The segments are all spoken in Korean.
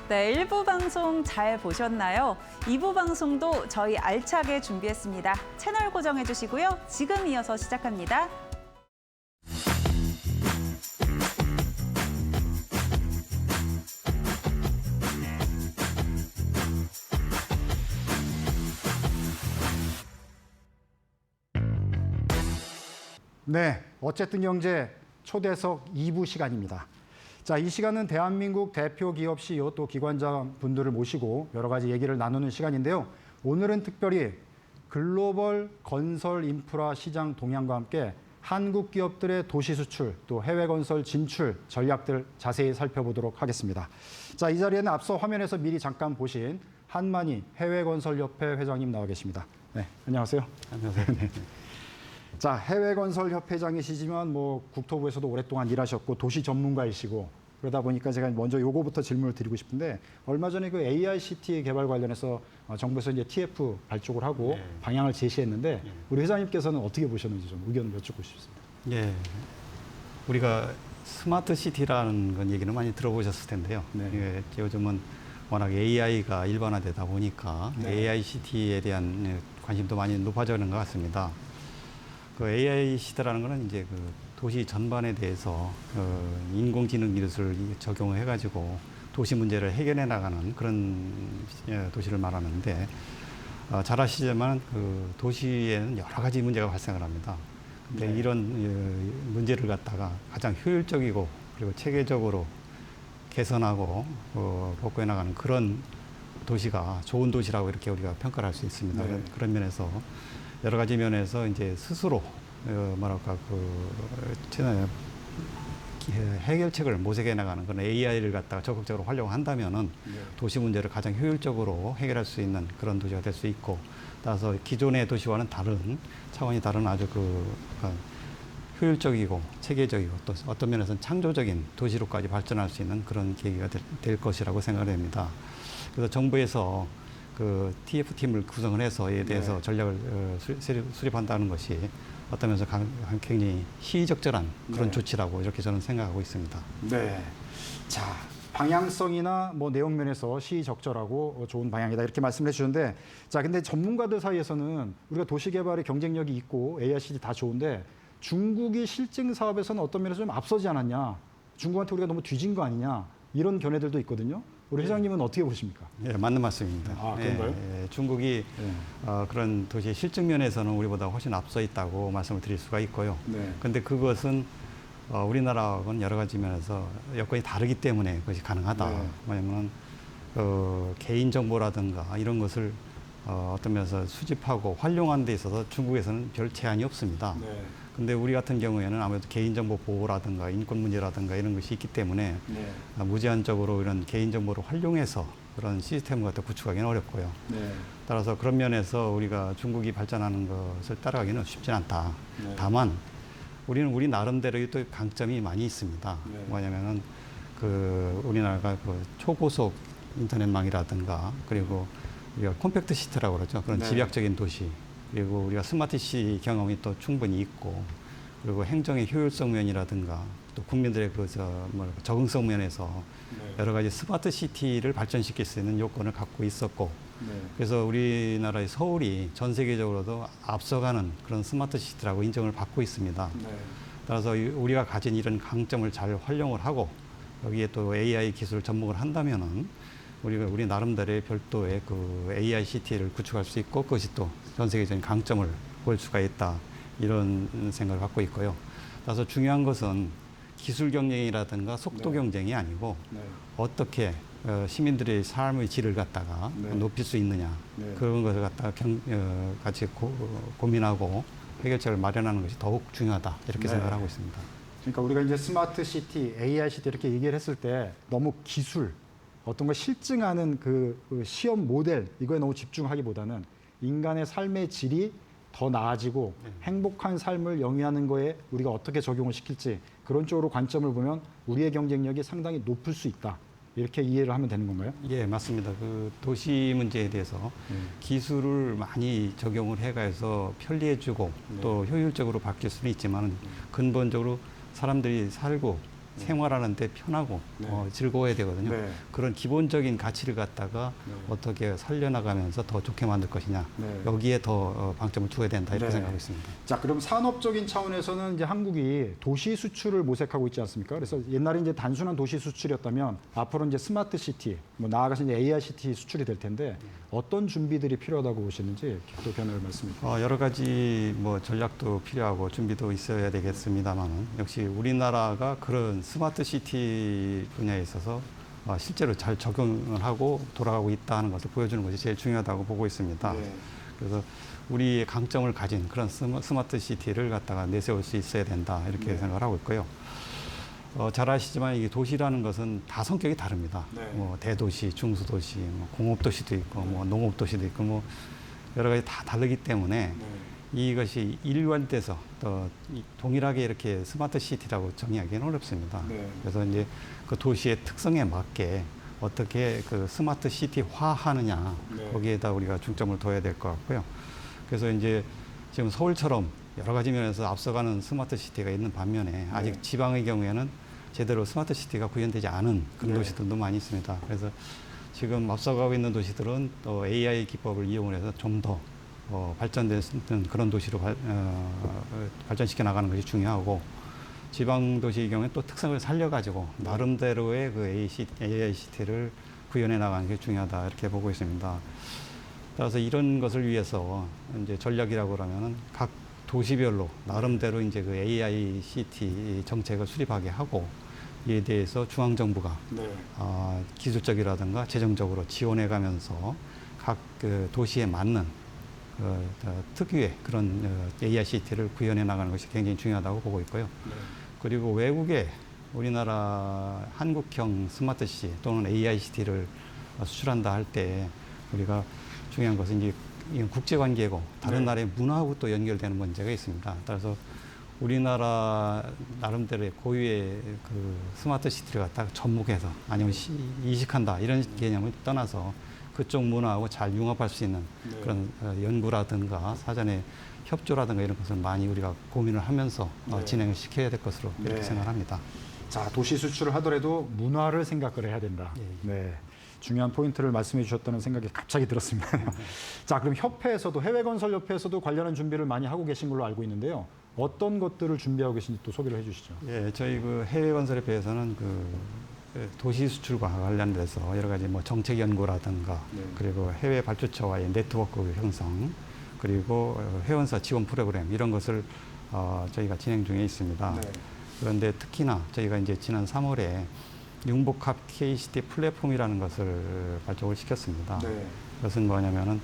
네, 1부 방송 잘 보셨나요? 2부 방송도 저희 알차게 준비했습니다. 채널 고정해 주시고요. 지금 이어서 시작합니다. 네, 어쨌든 경제 초대석 2부 시간입니다. 자, 이 시간은 대한민국 대표 기업 CEO 또 기관장 분들을 모시고 여러 가지 얘기를 나누는 시간인데요. 오늘은 특별히 글로벌 건설 인프라 시장 동향과 함께 한국 기업들의 도시 수출 또 해외 건설 진출 전략들 자세히 살펴보도록 하겠습니다. 자, 이 자리에는 앞서 화면에서 미리 잠깐 보신 한만희 해외건설협회 회장님 나와 계십니다. 네, 안녕하세요. 안녕하세요. 네. 자, 해외건설협회장이시지만 국토부에서도 오랫동안 일하셨고 도시 전문가이시고 그러다 보니까 제가 먼저 요거부터 질문을 드리고 싶은데 얼마 전에 그 AICT 개발 관련해서 정부에서 이제 TF 발족을 하고 네. 방향을 제시했는데 우리 회장님께서는 어떻게 보셨는지 좀 의견을 여쭙고 싶습니다. 예, 우리가 스마트 시티라는 건 얘기는 많이 들어보셨을 텐데요. 네. 예, 요즘은 워낙 AI가 일반화되다 보니까 네. AICT에 대한 관심도 많이 높아지는 것 같습니다. 그 AI 시대라는 거는 이제 그 도시 전반에 대해서 인공지능 기술을 적용해가지고 도시 문제를 해결해 나가는 그런 도시를 말하는데 잘 아시지만 그 도시에는 여러 가지 문제가 발생을 합니다. 근데 네. 이런 문제를 갖다가 가장 효율적이고 그리고 체계적으로 개선하고 복구해 나가는 그런 도시가 좋은 도시라고 이렇게 우리가 평가를 할 수 있습니다. 네. 그런 면에서 여러 가지 면에서 이제 스스로 해결책을 모색해 나가는 그런 AI를 갖다가 적극적으로 활용한다면은 네. 도시 문제를 가장 효율적으로 해결할 수 있는 그런 도시가 될 수 있고, 따라서 기존의 도시와는 다른 차원이 다른 아주 효율적이고 체계적이고 또 어떤 면에서는 창조적인 도시로까지 발전할 수 있는 그런 계기가 될 것이라고 생각을 합니다. 그래서 정부에서 그 TF팀을 구성을 해서 이에 대해서 네. 전략을 수립한다는 것이 어떤 면에서 굉장히 시의적절한 그런 네. 조치라고 이렇게 저는 생각하고 있습니다. 네. 자, 방향성이나 내용 면에서 시의적절하고 좋은 방향이다 이렇게 말씀을 해주셨는데, 자, 근데 전문가들 사이에서는 우리가 도시개발의 경쟁력이 있고 AICT 다 좋은데 중국이 실증 사업에서는 어떤 면에서 좀 앞서지 않았냐, 중국한테 우리가 너무 뒤진 거 아니냐 이런 견해들도 있거든요. 우리 회장님은 어떻게 보십니까? 예, 맞는 말씀입니다. 아, 그런가요? 중국이 네. 그런 도시의 실증 면에서는 우리보다 훨씬 앞서 있다고 말씀을 드릴 수가 있고요. 네. 근데 그것은 우리나라하고는 여러 가지 면에서 여건이 다르기 때문에 그것이 가능하다. 네. 왜냐하면 개인정보라든가 이런 것을 어떤 면에서 수집하고 활용하는 데 있어서 중국에서는 별 제한이 없습니다. 네. 근데 우리 같은 경우에는 아무래도 개인정보 보호라든가 인권 문제라든가 이런 것이 있기 때문에 네. 무제한적으로 이런 개인정보를 활용해서 그런 시스템을 갖다 구축하기는 어렵고요. 네. 따라서 그런 면에서 우리가 중국이 발전하는 것을 따라가기는 쉽진 않다. 네. 다만 우리는 우리 나름대로의 또 강점이 많이 있습니다. 네. 뭐냐면은 우리나라가 초고속 인터넷망이라든가 그리고 우리가 콤팩트 시티라고 그러죠. 그런 네. 집약적인 도시. 그리고 우리가 스마트 시티 경험이 또 충분히 있고, 그리고 행정의 효율성 면이라든가 또 국민들의 적응성 면에서 네. 여러 가지 스마트 시티를 발전시킬 수 있는 요건을 갖고 있었고, 네. 그래서 우리나라의 서울이 전 세계적으로도 앞서가는 그런 스마트 시티라고 인정을 받고 있습니다. 네. 따라서 우리가 가진 이런 강점을 잘 활용을 하고 여기에 또 AI 기술을 접목을 한다면은 우리 나름대로의 별도의 그 AICT를 구축할 수 있고 그것이 또 전 세계적인 강점을 보일 수가 있다, 이런 생각을 갖고 있고요. 따라서 중요한 것은 기술 경쟁이라든가 속도 네. 경쟁이 아니고 네. 어떻게 시민들의 삶의 질을 갖다가 네. 높일 수 있느냐, 네. 그런 것을 갖다가 같이 고민하고 해결책을 마련하는 것이 더욱 중요하다, 이렇게 네. 생각을 하고 있습니다. 그러니까 우리가 이제 스마트 시티, AI 시티 이렇게 얘기를 했을 때 너무 기술, 어떤 걸 실증하는 그 시험 모델 이거에 너무 집중하기보다는 인간의 삶의 질이 더 나아지고 행복한 삶을 영위하는 거에 우리가 어떻게 적용을 시킬지 그런 쪽으로 관점을 보면 우리의 경쟁력이 상당히 높을 수 있다. 이렇게 이해를 하면 되는 건가요? 예, 맞습니다. 그 도시 문제에 대해서 기술을 많이 적용을 해가서 편리해지고 또 효율적으로 바뀔 수는 있지만 근본적으로 사람들이 살고 생활하는데 편하고 네. 즐거워야 되거든요. 네. 그런 기본적인 가치를 갖다가 네. 어떻게 살려나가면서 더 좋게 만들 것이냐. 네. 여기에 더 방점을 두어야 된다 이렇게 네. 생각하고 있습니다. 자, 그럼 산업적인 차원에서는 이제 한국이 도시 수출을 모색하고 있지 않습니까? 그래서 옛날에 이제 단순한 도시 수출이었다면 앞으로 이제 스마트 시티, 뭐 나아가서 이제 AI 시티 수출이 될 텐데 어떤 준비들이 필요하다고 보시는지 또 변호를 말씀해 주세요. 여러 가지 뭐 전략도 필요하고 준비도 있어야 되겠습니다만은 역시 우리나라가 그런 스마트 시티 분야에 있어서 실제로 잘 적용을 하고 돌아가고 있다는 것을 보여주는 것이 제일 중요하다고 보고 있습니다. 네. 그래서 우리의 강점을 가진 그런 스마트 시티를 갖다가 내세울 수 있어야 된다 이렇게 네. 생각을 하고 있고요. 잘 아시지만 이게 도시라는 것은 다 성격이 다릅니다. 네. 뭐 대도시, 중수도시, 뭐 공업도시도 있고, 뭐 농업도시도 있고, 뭐 여러 가지 다 다르기 때문에 이것이 일관돼서 또 동일하게 이렇게 스마트 시티라고 정의하기는 어렵습니다. 네. 그래서 이제 그 도시의 특성에 맞게 어떻게 그 스마트 시티화하느냐 네. 거기에다 우리가 중점을 둬야 될 것 같고요. 그래서 이제 지금 서울처럼 여러 가지 면에서 앞서가는 스마트 시티가 있는 반면에 아직 네. 지방의 경우에는 제대로 스마트 시티가 구현되지 않은 그런 네. 도시들도 많이 있습니다. 그래서 지금 앞서가고 있는 도시들은 또 AI 기법을 이용해서 좀 더 발전된 그런 도시로 발전시켜 나가는 것이 중요하고 지방 도시의 경우에 또 특성을 살려가지고 나름대로의 그 AI 시티를 구현해 나가는 게 중요하다 이렇게 보고 있습니다. 따라서 이런 것을 위해서 이제 전략이라고 그러면은 각 도시별로 나름대로 이제 그 AI 시티 정책을 수립하게 하고 이에 대해서 중앙 정부가 네. 기술적이라든가 재정적으로 지원해 가면서 각 그 도시에 맞는 특유의 그런 AI 시티를 구현해 나가는 것이 굉장히 중요하다고 보고 있고요. 네. 그리고 외국에 우리나라 한국형 스마트 시티 또는 AI 시티를 수출한다 할 때 우리가 중요한 것은 이제 이건 국제 관계고 다른 네. 나라의 문화하고 또 연결되는 문제가 있습니다. 따라서 우리나라 나름대로의 고유의 그 스마트 시티를 갖다가 접목해서 아니면 이식한다 이런 개념을 떠나서 그쪽 문화하고 잘 융합할 수 있는 네. 그런 연구라든가 사전에 협조라든가 이런 것을 많이 우리가 고민을 하면서 네. 진행을 시켜야 될 것으로 이렇게 네. 생각합니다. 자, 도시 수출을 하더라도 문화를 생각을 해야 된다. 예. 네. 중요한 포인트를 말씀해 주셨다는 생각이 갑자기 들었습니다. 자, 그럼 협회에서도 해외건설협회에서도 관련한 준비를 많이 하고 계신 걸로 알고 있는데요. 어떤 것들을 준비하고 계신지 또 소개를 해주시죠. 예, 저희 그 해외건설협회에서는 그 도시 수출과 관련돼서 여러 가지 뭐 정책 연구라든가 네. 그리고 해외 발주처와의 네트워크 형성 그리고 회원사 지원 프로그램 이런 것을 저희가 진행 중에 있습니다. 네. 그런데 특히나 저희가 이제 지난 3월에 융복합 KCT 플랫폼이라는 것을 발족을 시켰습니다. 네. 그것은 뭐냐면은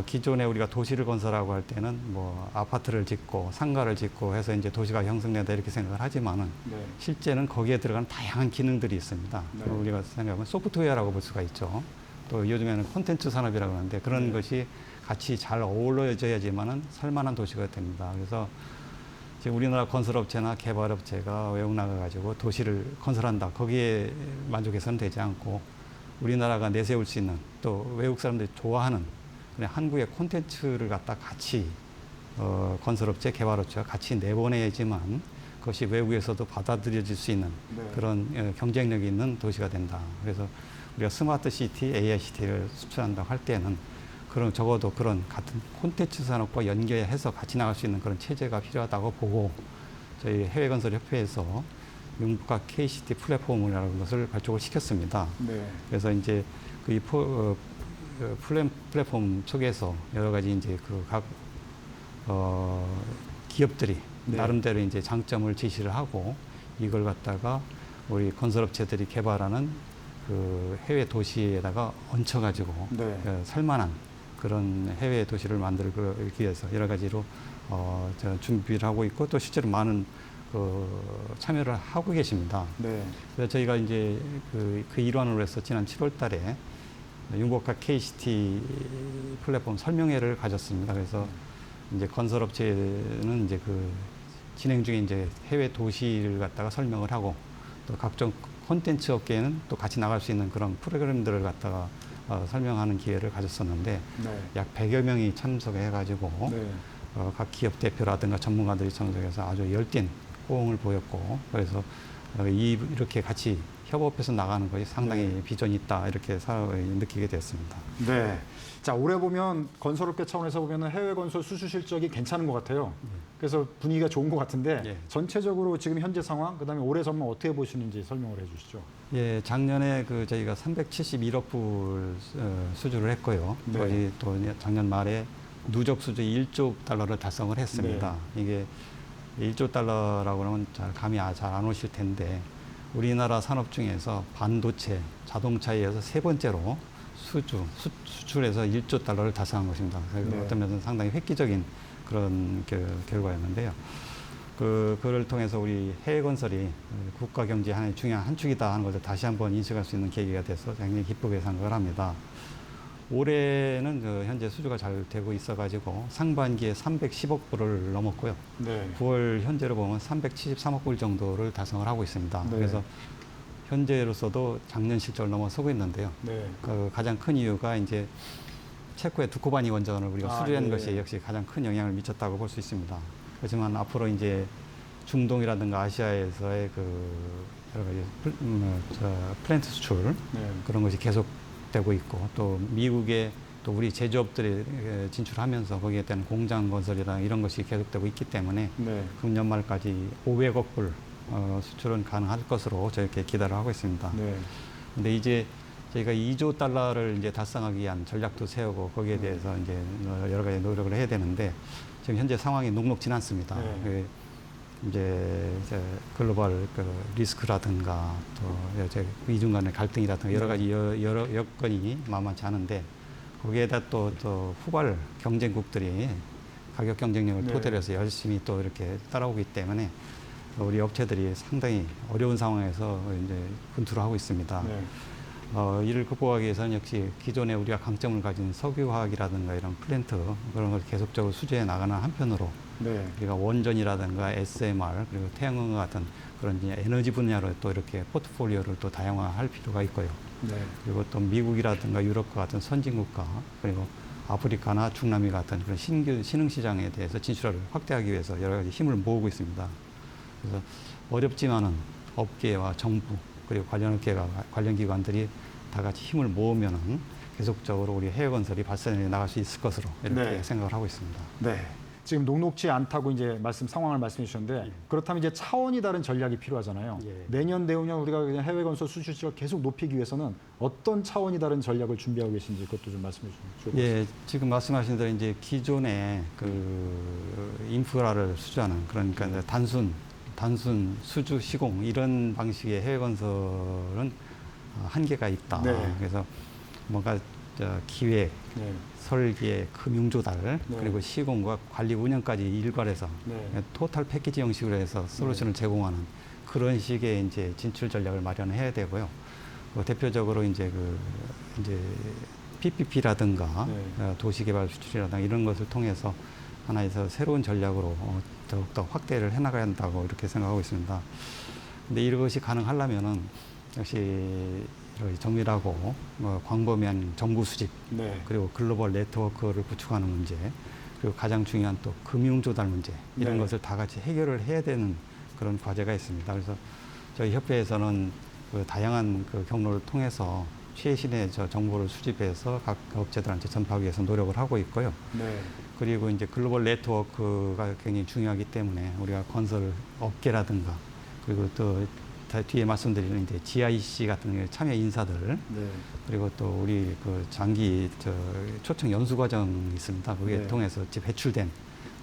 기존에 우리가 도시를 건설하고 할 때는 뭐 아파트를 짓고 상가를 짓고 해서 이제 도시가 형성된다 이렇게 생각을 하지만은 네. 실제는 거기에 들어가는 다양한 기능들이 있습니다. 네. 우리가 생각하면 소프트웨어라고 볼 수가 있죠. 또 요즘에는 콘텐츠 산업이라고 하는데 그런 네. 것이 같이 잘 어우러져야지만은 살만한 도시가 됩니다. 그래서 지금 우리나라 건설업체나 개발업체가 외국 나가가지고 도시를 건설한다. 거기에 만족해서는 되지 않고 우리나라가 내세울 수 있는 또 외국 사람들이 좋아하는 그냥 한국의 콘텐츠를 갖다 같이 건설업체, 개발업체가 같이 내보내야지만 그것이 외국에서도 받아들여질 수 있는 네. 그런 경쟁력이 있는 도시가 된다. 그래서 우리가 스마트 시티, AI 시티를 수출한다고 할 때는 그런 적어도 그런 같은 콘텐츠 산업과 연계해서 같이 나갈 수 있는 그런 체제가 필요하다고 보고 저희 해외건설협회에서 융복합 KCT 플랫폼이라는 것을 발족을 시켰습니다. 네. 그래서 이제 그 플랫폼 속에서 여러 가지 이제 그 각 기업들이 네. 나름대로 이제 장점을 제시를 하고 이걸 갖다가 우리 건설업체들이 개발하는 그 해외 도시에다가 얹혀가지고 네. 살만한 그런 해외 도시를 만들기 위해서 여러 가지로 준비를 하고 있고 또 실제로 많은 참여를 하고 계십니다. 네. 그래서 저희가 이제 그 일환으로 해서 지난 7월 달에 융복합 KCT 플랫폼 설명회를 가졌습니다. 그래서 이제 건설업체는 이제 그 진행 중에 이제 해외 도시를 갖다가 설명을 하고 또 각종 콘텐츠 업계에는 또 같이 나갈 수 있는 그런 프로그램들을 갖다가 설명하는 기회를 가졌었는데 네. 약 100여 명이 참석해가지고 네. 각 기업 대표라든가 전문가들이 참석해서 아주 열띤 호응을 보였고 그래서 이렇게 같이 협업해서 나가는 것이 상당히 비전이 있다 이렇게 느끼게 됐습니다. 네. 자, 올해 보면 건설업계 차원에서 보면 해외 건설 수주 실적이 괜찮은 것 같아요. 그래서 분위기가 좋은 것 같은데 예. 전체적으로 지금 현재 상황, 그다음에 올해 전망 어떻게 보시는지 설명을 해주시죠. 예, 작년에 저희가 371억 불 수주를 했고요. 네. 거의 또 작년 말에 누적 수주 1조 달러를 달성을 했습니다. 이게 1조 달러라고 하면 잘 감이 잘 안 오실 텐데 우리나라 산업 중에서 반도체, 자동차에 이어서 세 번째로 수출해서 1조 달러를 달성한 것입니다. 그래서 네. 어떤 면에서는 상당히 획기적인 그런 결과였는데요. 그를 통해서 우리 해외 건설이 국가 경제 하나의 중요한 한 축이다 하는 것을 다시 한번 인식할 수 있는 계기가 돼서 굉장히 기쁘게 생각을 합니다. 올해는 현재 수주가 잘 되고 있어가지고 상반기에 310억 불을 넘었고요. 네. 9월 현재로 보면 373억 불 정도를 달성을 하고 있습니다. 네. 그래서 현재로서도 작년 실적을 넘어서고 있는데요. 네. 가장 큰 이유가 이제 체코의 두코바니 원전을 우리가 수주한 네. 것이 역시 가장 큰 영향을 미쳤다고 볼 수 있습니다. 그렇지만 앞으로 이제 중동이라든가 아시아에서의 여러 가지 플랜트 수출 네. 그런 것이 계속되고 있고 또 미국에 또 우리 제조업들이 진출하면서 거기에 대한 공장 건설이나 이런 것이 계속되고 있기 때문에 네. 금년 말까지 500억 불 수출은 가능할 것으로 저렇게 기대를 하고 있습니다. 네. 근데 이제 저희가 2조 달러를 이제 달성하기 위한 전략도 세우고 거기에 대해서 이제 여러 가지 노력을 해야 되는데 지금 현재 상황이 녹록지 않습니다. 네. 이제 글로벌 리스크라든가 또 이제 이중 간의 갈등이라든가 여러 가지 여러 여건이 만만치 않은데 거기에다 또 후발 경쟁국들이 가격 경쟁력을 네. 토대로 해서 열심히 또 이렇게 따라오기 때문에 우리 업체들이 상당히 어려운 상황에서 이제 분투를 하고 있습니다. 네. 이를 극복하기 위해서는 역시 기존에 우리가 강점을 가진 석유화학이라든가 이런 플랜트 그런 걸 계속적으로 수주해 나가는 한편으로 네. 우리가 원전이라든가 SMR 그리고 태양광 같은 그런 이제 에너지 분야로 또 이렇게 포트폴리오를 또 다양화할 필요가 있고요. 네. 그리고 또 미국이라든가 유럽과 같은 선진국가 그리고 아프리카나 중남미 같은 그런 신흥 시장에 대해서 진출을 확대하기 위해서 여러 가지 힘을 모으고 있습니다. 그래서 어렵지만은 업계와 정부 그리고 관련 업계가 관련 기관들이 다 같이 힘을 모으면은 계속적으로 우리 해외 건설이 발전해 나갈 수 있을 것으로 이렇게 네. 생각을 하고 있습니다. 네. 지금 녹록지 않다고 이제 상황을 말씀해 주셨는데 그렇다면 이제 차원이 다른 전략이 필요하잖아요. 예. 내년 내후년 우리가 그냥 해외 건설 수출을 계속 높이기 위해서는 어떤 차원이 다른 전략을 준비하고 계신지 그것도 좀 말씀해 주시면 좋을 것 같습니다. 예, 지금 말씀하신 대로 이제 기존의 인프라를 수주하는 그러니까 이제 단순 수주 시공 이런 방식의 해외 건설은 한계가 있다. 네. 그래서 뭔가 기획, 네. 설계, 금융 조달 네. 그리고 시공과 관리 운영까지 일괄해서 네. 토탈 패키지 형식으로 해서 솔루션을 제공하는 그런 식의 이제 진출 전략을 마련해야 되고요. 대표적으로 이제 PPP라든가 네. 도시개발 수출이라든가 이런 것을 통해서 하나에서 새로운 전략으로 더욱더 확대를 해나가야 한다고 이렇게 생각하고 있습니다. 근데 이것이 가능하려면은 역시 정밀하고 광범위한 정보 수집 네. 그리고 글로벌 네트워크를 구축하는 문제 그리고 가장 중요한 또 금융 조달 문제 이런 네. 것을 다 같이 해결을 해야 되는 그런 과제가 있습니다. 그래서 저희 협회에서는 다양한 경로를 통해서 최신의 정보를 수집해서 각 업체들한테 전파하기 위해서 노력을 하고 있고요. 네. 그리고 이제 글로벌 네트워크가 굉장히 중요하기 때문에 우리가 건설 업계라든가 그리고 또 뒤에 말씀드리는 이제 GIC 같은 참여 인사들 네. 그리고 또 우리 장기 초청 연수 과정이 있습니다. 거기에 네. 통해서 배출된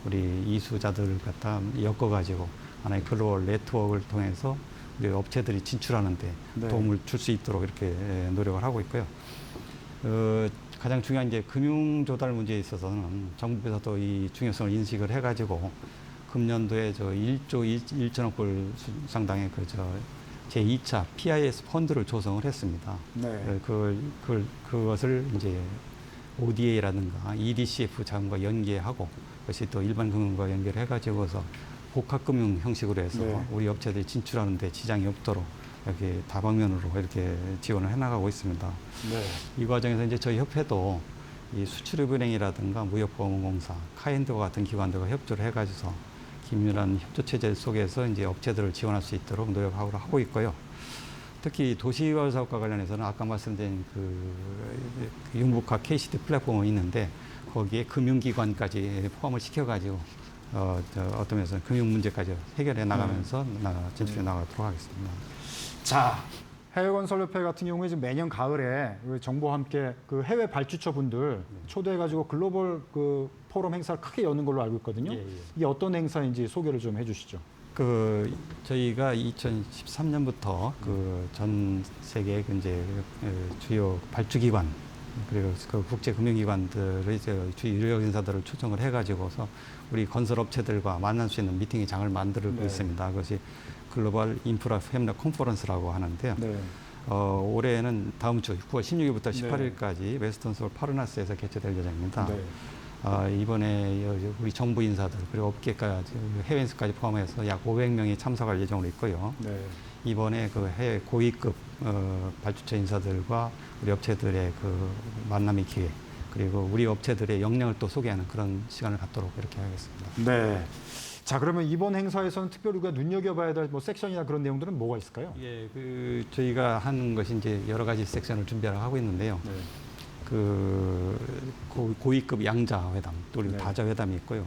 우리 이수자들을 갖다 엮어가지고 하나의 글로벌 네트워크를 통해서 우리 업체들이 진출하는데 네. 도움을 줄 수 있도록 이렇게 노력을 하고 있고요. 가장 중요한 이제 금융 조달 문제에 있어서는 정부에서도 이 중요성을 인식을 해가지고 금년도에 1조 1천억 불 상당의 제2차 PIS 펀드를 조성을 했습니다. 네. 그것을 이제 ODA라든가 EDCF 자금과 연계하고 그것이 또 일반 금융과 연결해가지고서 복합금융 형식으로 해서 네. 우리 업체들이 진출하는데 지장이 없도록 이렇게 다방면으로 이렇게 지원을 해나가고 있습니다. 네. 이 과정에서 이제 저희 협회도 이 수출입은행이라든가 무역보험공사, 카인드와 같은 기관들과 협조를 해가지고서 긴밀한 협조 체제 속에서 이제 업체들을 지원할 수 있도록 노력하고 있고요. 특히 도시개발 사업과 관련해서는 아까 말씀드린 그 융복화 KCD 플랫폼이 있는데 거기에 금융기관까지 포함을 시켜가지고 어떤 면에서는 금융 문제까지 해결해 나가면서 진출해 나가도록 하겠습니다. 자, 해외건설협회 같은 경우에 지금 매년 가을에 정부와 함께 그 해외 발주처 분들 초대해가지고 글로벌 그 포럼 행사를 크게 여는 걸로 알고 있거든요. 예, 예. 이게 어떤 행사인지 소개를 좀 해주시죠. 그 저희가 2013년부터 그 전 세계 이제 주요 발주기관 그리고 그 국제 금융기관들의 주요 유력 인사들을 초청을 해가지고서 우리 건설업체들과 만날 수 있는 미팅의 장을 만들고 네. 있습니다. 그것이 글로벌 인프라 패밀리 컨퍼런스라고 하는데요. 네. 올해는 다음 주 9월 16일부터 네. 18일까지 웨스턴 서울 파르나스에서 개최될 예정입니다. 네. 이번에 우리 정부 인사들 그리고 업계까지 해외 인사까지 포함해서 약 500명이 참석할 예정으로 있고요. 네. 이번에 그 해외 고위급 발주처 인사들과 우리 업체들의 그 만남의 기회 그리고 우리 업체들의 역량을 또 소개하는 그런 시간을 갖도록 이렇게 하겠습니다. 네. 자, 그러면 이번 행사에서는 특별히 우리가 눈여겨봐야 될 뭐 섹션이나 그런 내용들은 뭐가 있을까요? 예, 그 저희가 하는 것이 이제 여러 가지 섹션을 준비를 하고 있는데요. 네. 그 고위급 양자 회담 또 그리고 네. 다자 회담이 있고요.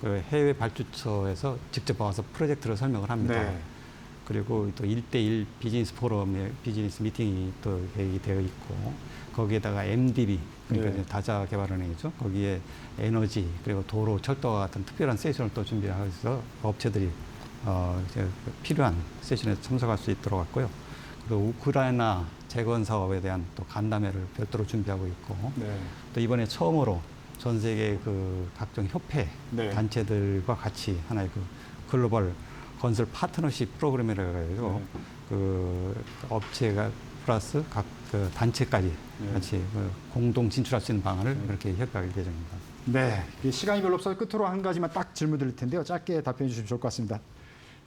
그 해외 발주처에서 직접 와서 프로젝트를 설명을 합니다. 네. 그리고 또 1대1 비즈니스 포럼의 비즈니스 미팅이 또 계획되어 있고 거기에다가 MDB 그러니까 네. 이제 다자 개발은행이죠. 거기에 에너지 그리고 도로 철도와 같은 특별한 세션을 또 준비하고 있어서 업체들이 이제 필요한 세션에 참석할 수 있도록 했고요. 그리고 우크라이나 재건 사업에 대한 또 간담회를 별도로 준비하고 있고 네. 또 이번에 처음으로 전 세계 그 각종 협회 네. 단체들과 같이 하나의 그 글로벌 건설 파트너십 프로그램이라고 해가지고 네. 그 업체가 플러스 각 그 단체까지 네. 같이 그 공동 진출할 수 있는 방안을 그렇게 협의할 예정입니다. 네. 시간이 별로 없어서 끝으로 한 가지만 딱 질문 드릴 텐데요. 짧게 답변해 주시면 좋을 것 같습니다.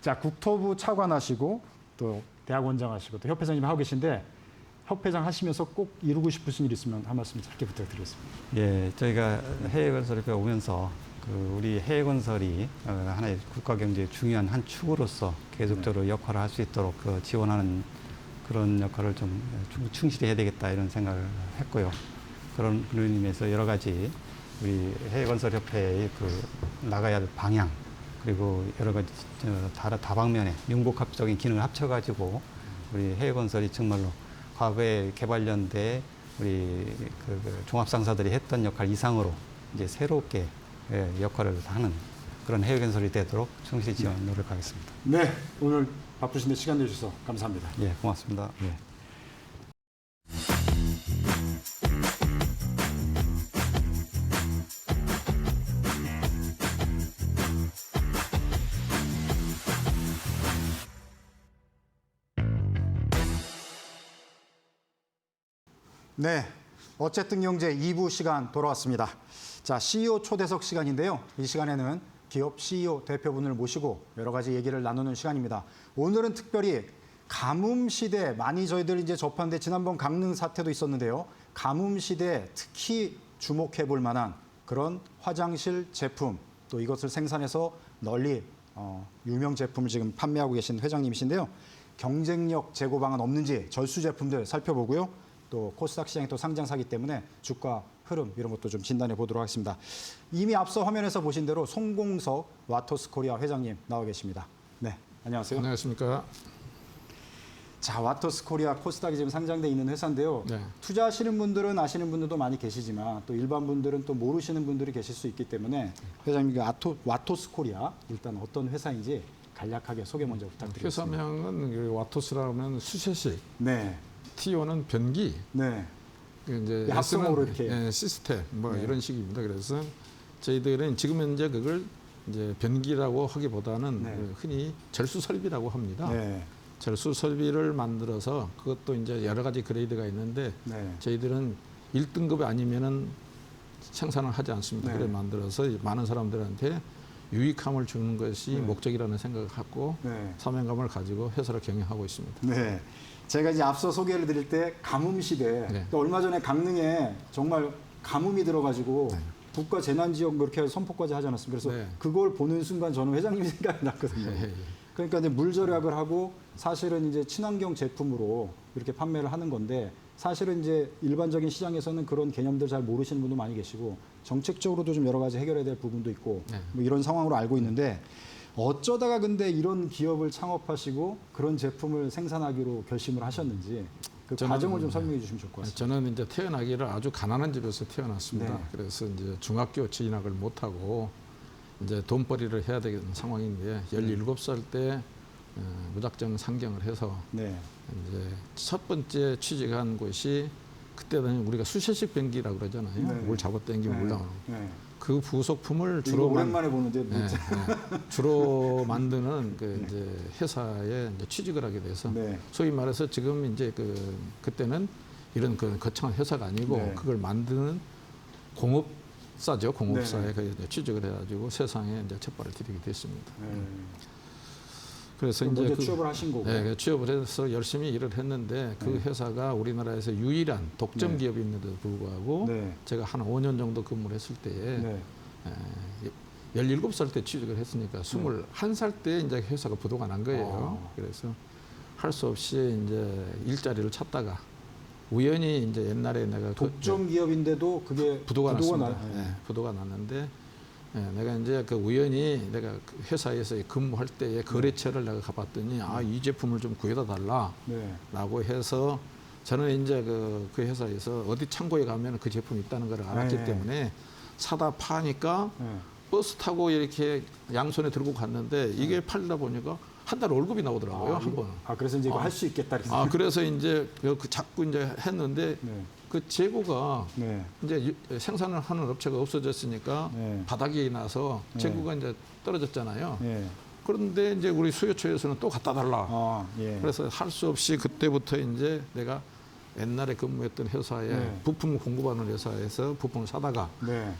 자, 국토부 차관하시고 또 대학원장 하시고 또 협회장님 하고 계신데 협회장 하시면서 꼭 이루고 싶으신 일 있으면 한 말씀 짧게 부탁드리겠습니다. 예, 저희가 해외건설협회 오면서 그 우리 해외건설이 하나의 국가 경제의 중요한 한 축으로서 계속적으로 역할을 할 수 있도록 그 지원하는 그런 역할을 좀 충실히 해야 되겠다 이런 생각을 했고요. 그런 의미에서 여러 가지 우리 해외건설협회의 그 나가야 할 방향 그리고 여러 가지 다방면의 융복합적인 기능을 합쳐가지고 우리 해외건설이 정말로 과거에 개발연대 우리 그 종합상사들이 했던 역할 이상으로 이제 새롭게 역할을 하는 그런 해외건설이 되도록 충실히 지원 노력하겠습니다. 네. 오늘 바쁘신데 시간 내주셔서 감사합니다. 예, 고맙습니다. 예. 네, 어쨌든 경제 2부 시간 돌아왔습니다. 자, CEO 초대석 시간인데요. 이 시간에는 기업 CEO 대표분을 모시고 여러 가지 얘기를 나누는 시간입니다. 오늘은 특별히 가뭄 시대 많이 저희들 이제 접하는데 지난번 강릉 사태도 있었는데요. 가뭄 시대 특히 주목해 볼 만한 그런 화장실 제품 또 이것을 생산해서 널리 유명 제품을 지금 판매하고 계신 회장님이신데요. 경쟁력 제고 방안 없는지 절수 제품들 살펴보고요. 또 코스닥 시장이 또 상장사기 때문에 주가 흐름 이런 것도 좀 진단해 보도록 하겠습니다. 이미 앞서 화면에서 보신 대로 송공석 와토스 코리아 회장님 나와 계십니다. 네, 안녕하세요. 안녕하십니까. 자, 와토스 코리아 코스닥이 지금 상장돼 있는 회사인데요. 네. 투자하시는 분들은 아시는 분들도 많이 계시지만 또 일반 분들은 또 모르시는 분들이 계실 수 있기 때문에 회장님 와토스 코리아 일단 어떤 회사인지 간략하게 소개 먼저 부탁드리겠습니다. 회사명은 와토스라면 수세식, 네, TO는 변기, 네, 이제 합성어로 S는 이렇게. 시스템 뭐 네. 이런 식입니다. 그래서 저희들은 지금 현재 그걸 이제 변기라고 하기보다는 네. 흔히 절수 설비라고 합니다. 네, 절수 설비를 만들어서 그것도 이제 여러 가지 그레이드가 있는데 네, 저희들은 1등급이 아니면은 생산을 하지 않습니다. 네. 그래 만들어서 많은 사람들한테 유익함을 주는 것이 네. 목적이라는 생각을 갖고 네. 사명감을 가지고 회사를 경영하고 있습니다. 네. 제가 이제 앞서 소개를 드릴 때 가뭄 시대, 네. 또 얼마 전에 강릉에 정말 가뭄이 들어가지고 네. 국가 재난 지역 그렇게 해서 선포까지 하지 않았습니까? 그래서 네. 그걸 보는 순간 저는 회장님 생각이 났거든요. 예, 예. 그러니까 이제 물 절약을 하고 사실은 이제 친환경 제품으로 이렇게 판매를 하는 건데 사실은 이제 일반적인 시장에서는 그런 개념들 잘 모르시는 분도 많이 계시고 정책적으로도 좀 여러 가지 해결해야 될 부분도 있고 네. 뭐 이런 상황으로 알고 있는데 어쩌다가 근데 이런 기업을 창업하시고 그런 제품을 생산하기로 결심을 하셨는지 그 저는, 과정을 좀 설명해 주시면 좋을 것 같습니다. 저는 이제 태어나기를 아주 가난한 집에서 태어났습니다. 네. 그래서 이제 중학교 진학을 못하고 이제 돈벌이를 해야 되는 상황인데 17살 때 무작정 상경을 해서 네. 이제 첫 번째 취직한 곳이 그때는 우리가 수세식 변기라고 그러잖아요. 네. 물 잡아당기면 올라오는 네. 그 부속품을 이거 주로 오랜만에 보는데 네, 주로 만드는 그 이제 회사에 이제 취직을 하게 돼서 네. 소위 말해서 지금 이제 그때는 이런 그 거창한 회사가 아니고 네. 그걸 만드는 공업사죠. 공업사에 네. 그 이제 취직을 해가지고 세상에 이제 첫 발을 디디게 됐습니다. 네. 그래서 그럼 이제 먼저 취업을 하신 거고. 네, 그 취업을 해서 열심히 일을 했는데 그 네. 회사가 우리나라에서 유일한 독점 네. 기업임에도 불구하고 네. 제가 한 5년 정도 근무를 했을 때에 네. 17살 때 취직을 했으니까 21살 때 이제 회사가 부도가 난 거예요. 아. 그래서 할 수 없이 이제 일자리를 찾다가 우연히 이제 옛날에 내가 독점 기업인데도 그게 부도가 났습니다. 나- 네, 부도가 났는데 내가 이제 그 우연히 내가 그 회사에서 근무할 때에 거래처를 내가 가봤더니 아, 이 제품을 좀 구해다 달라라고 네. 해서 저는 이제 그 회사에서 어디 창고에 가면 그 제품이 있다는 걸 알았기 네. 때문에 사다 파니까 네. 버스 타고 이렇게 양손에 들고 갔는데 이게 팔다 보니까 한 달 월급이 나오더라고요. 한 번. 그래서 이제 이거 할 수 있겠다. 그래서. 아, 그래서 이제 그 자꾸 이제 했는데 네. 그 재고가 네. 이제 생산을 하는 업체가 없어졌으니까 네. 바닥이 나서 네. 재고가 이제 떨어졌잖아요. 네. 그런데 이제 우리 수요처에서는 또 갖다 달라. 아, 예. 그래서 할 수 없이 그때부터 이제 내가 옛날에 근무했던 회사에 네. 부품을 공급하는 회사에서 부품을 사다가 네.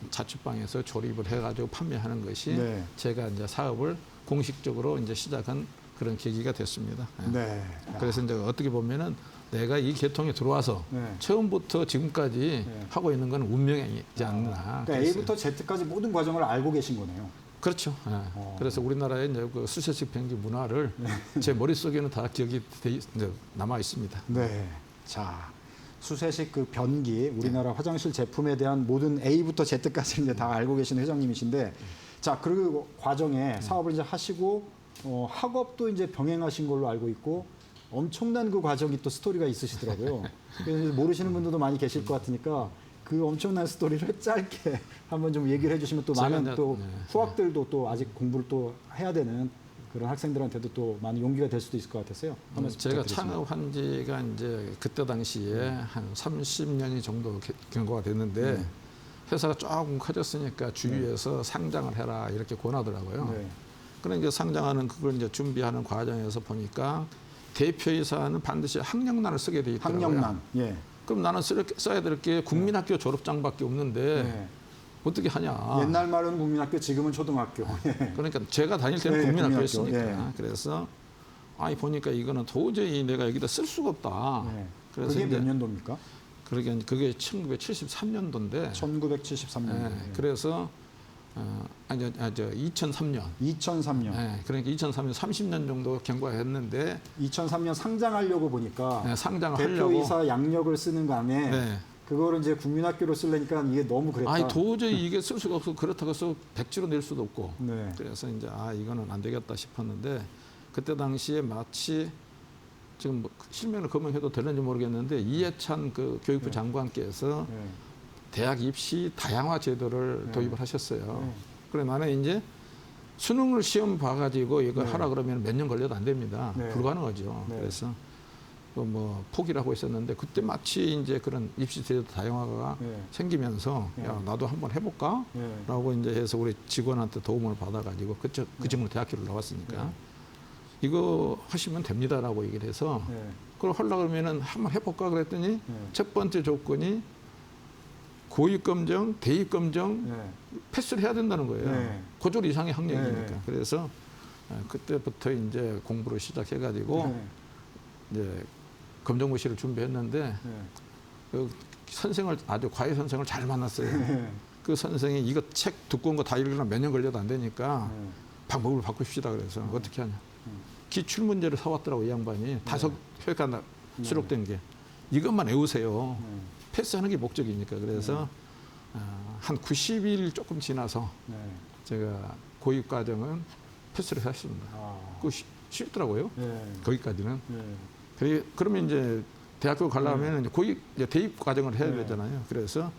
자취방에서 조립을 해가지고 판매하는 것이 네. 제가 이제 사업을 공식적으로 이제 시작한 그런 계기가 됐습니다. 예. 네. 그래서 이제 어떻게 보면은 내가 이 계통에 들어와서 네. 처음부터 지금까지 네. 하고 있는 건 운명이지 않나. 그러니까 그랬어요. A부터 Z까지 모든 과정을 알고 계신 거네요. 그렇죠. 예. 그래서 우리나라의 이제 그 수세식 변기 문화를 제 머릿속에는 다 기억이 이제 남아 있습니다. 네. 자, 수세식 그 변기, 우리나라 화장실 제품에 대한 모든 A부터 Z까지 이제 다 알고 계신 회장님이신데, 자, 그 과정에 사업을 이제 하시고, 학업도 이제 병행하신 걸로 알고 있고, 엄청난 그 과정이 또 스토리가 있으시더라고요. 그래서 모르시는 분들도 많이 계실 것 같으니까, 그 엄청난 스토리를 짧게 한번 좀 얘기를 해주시면 또 제가 많은 이제, 또 네. 후학들도 또 아직 공부를 또 해야 되는 그런 학생들한테도 또 많이 용기가 될 수도 있을 것 같아서요. 한 말씀 제가 부탁드리겠습니다. 창업한 지가 이제 그때 당시에 한 30년이 정도 경과가 됐는데 회사가 조금 커졌으니까 주위에서 상장을 해라 이렇게 권하더라고요. 네. 그러니까 상장하는 그걸 이제 준비하는 과정에서 보니까 대표이사는 반드시 학력란을 쓰게 돼 있더라고요. 학력란. 예. 그럼 나는 써야 될 게 국민학교 졸업장밖에 없는데 네. 어떻게 하냐. 옛날 말은 국민학교, 지금은 초등학교. 예. 그러니까 제가 다닐 때는 네, 국민학교였으니까. 국민학교, 그래서 아니 보니까 이거는 도저히 내가 여기다 쓸 수가 없다. 네. 그래서 그게 이제 몇 년도입니까? 그게 1973년도인데. 1973년. 그래서 2003년. 2003년. 그러니까 2003년 30년 정도 경과했는데 2003년 상장하려고 보니까 상장을 하려고. 대표이사 양력을 쓰는 간에 네. 그거를 이제 국민학교로 쓰려니까 이게 너무 그랬다. 아니 도저히 이게 쓸 수가 없어. 그렇다고 해서 백지로 낼 수도 없고. 네. 그래서 이제 이거는 안 되겠다 싶었는데 그때 당시에 마치 지금 뭐 실명을 거명해도 되는지 모르겠는데 이해찬 그 교육부 네. 장관께서 네. 대학 입시 다양화 제도를 네. 도입을 하셨어요. 네. 그래 나는 이제 수능을 시험 봐가지고 이거 네. 하라 그러면 몇 년 걸려도 안 됩니다. 네. 불가능하죠. 네. 그래서 뭐 포기를 하고 있었는데 그때 마치 이제 그런 입시 제도 다양화가 네. 생기면서 네. 야 나도 한번 해볼까? 네. 라고 이제 해서 우리 직원한테 도움을 받아가지고 그 친구는 대학교를 나왔으니까 이거 하시면 됩니다라고 얘기를 해서 네. 그걸 하려고 그러면은 한번 해볼까 그랬더니 네. 첫 번째 조건이 고입검정, 대입검정 네. 패스를 해야 된다는 거예요. 네. 고졸 이상의 학력이니까. 네. 그래서 그때부터 이제 공부를 시작해가지고 네. 이제 검정고시를 준비했는데 네. 그 선생을 아주 과외 선생을 잘 만났어요. 네. 그 선생이 이거 책 두꺼운 거 다 읽으려면 몇 년 걸려도 안 되니까 방법을 바꾸십시다 그래서 어떻게 하냐. 기출 문제를 사왔더라고 이 양반이. 5회가 수록된 게. 이것만 외우세요. 패스하는 게 목적이니까. 그래서 한 90일 조금 지나서 제가 고입 과정은 패스를 했습니다. 그거 쉽더라고요. 거기까지는. 그러면 이제 대학교 가려면 고입 이제 대입 과정을 해야 되잖아요. 그래서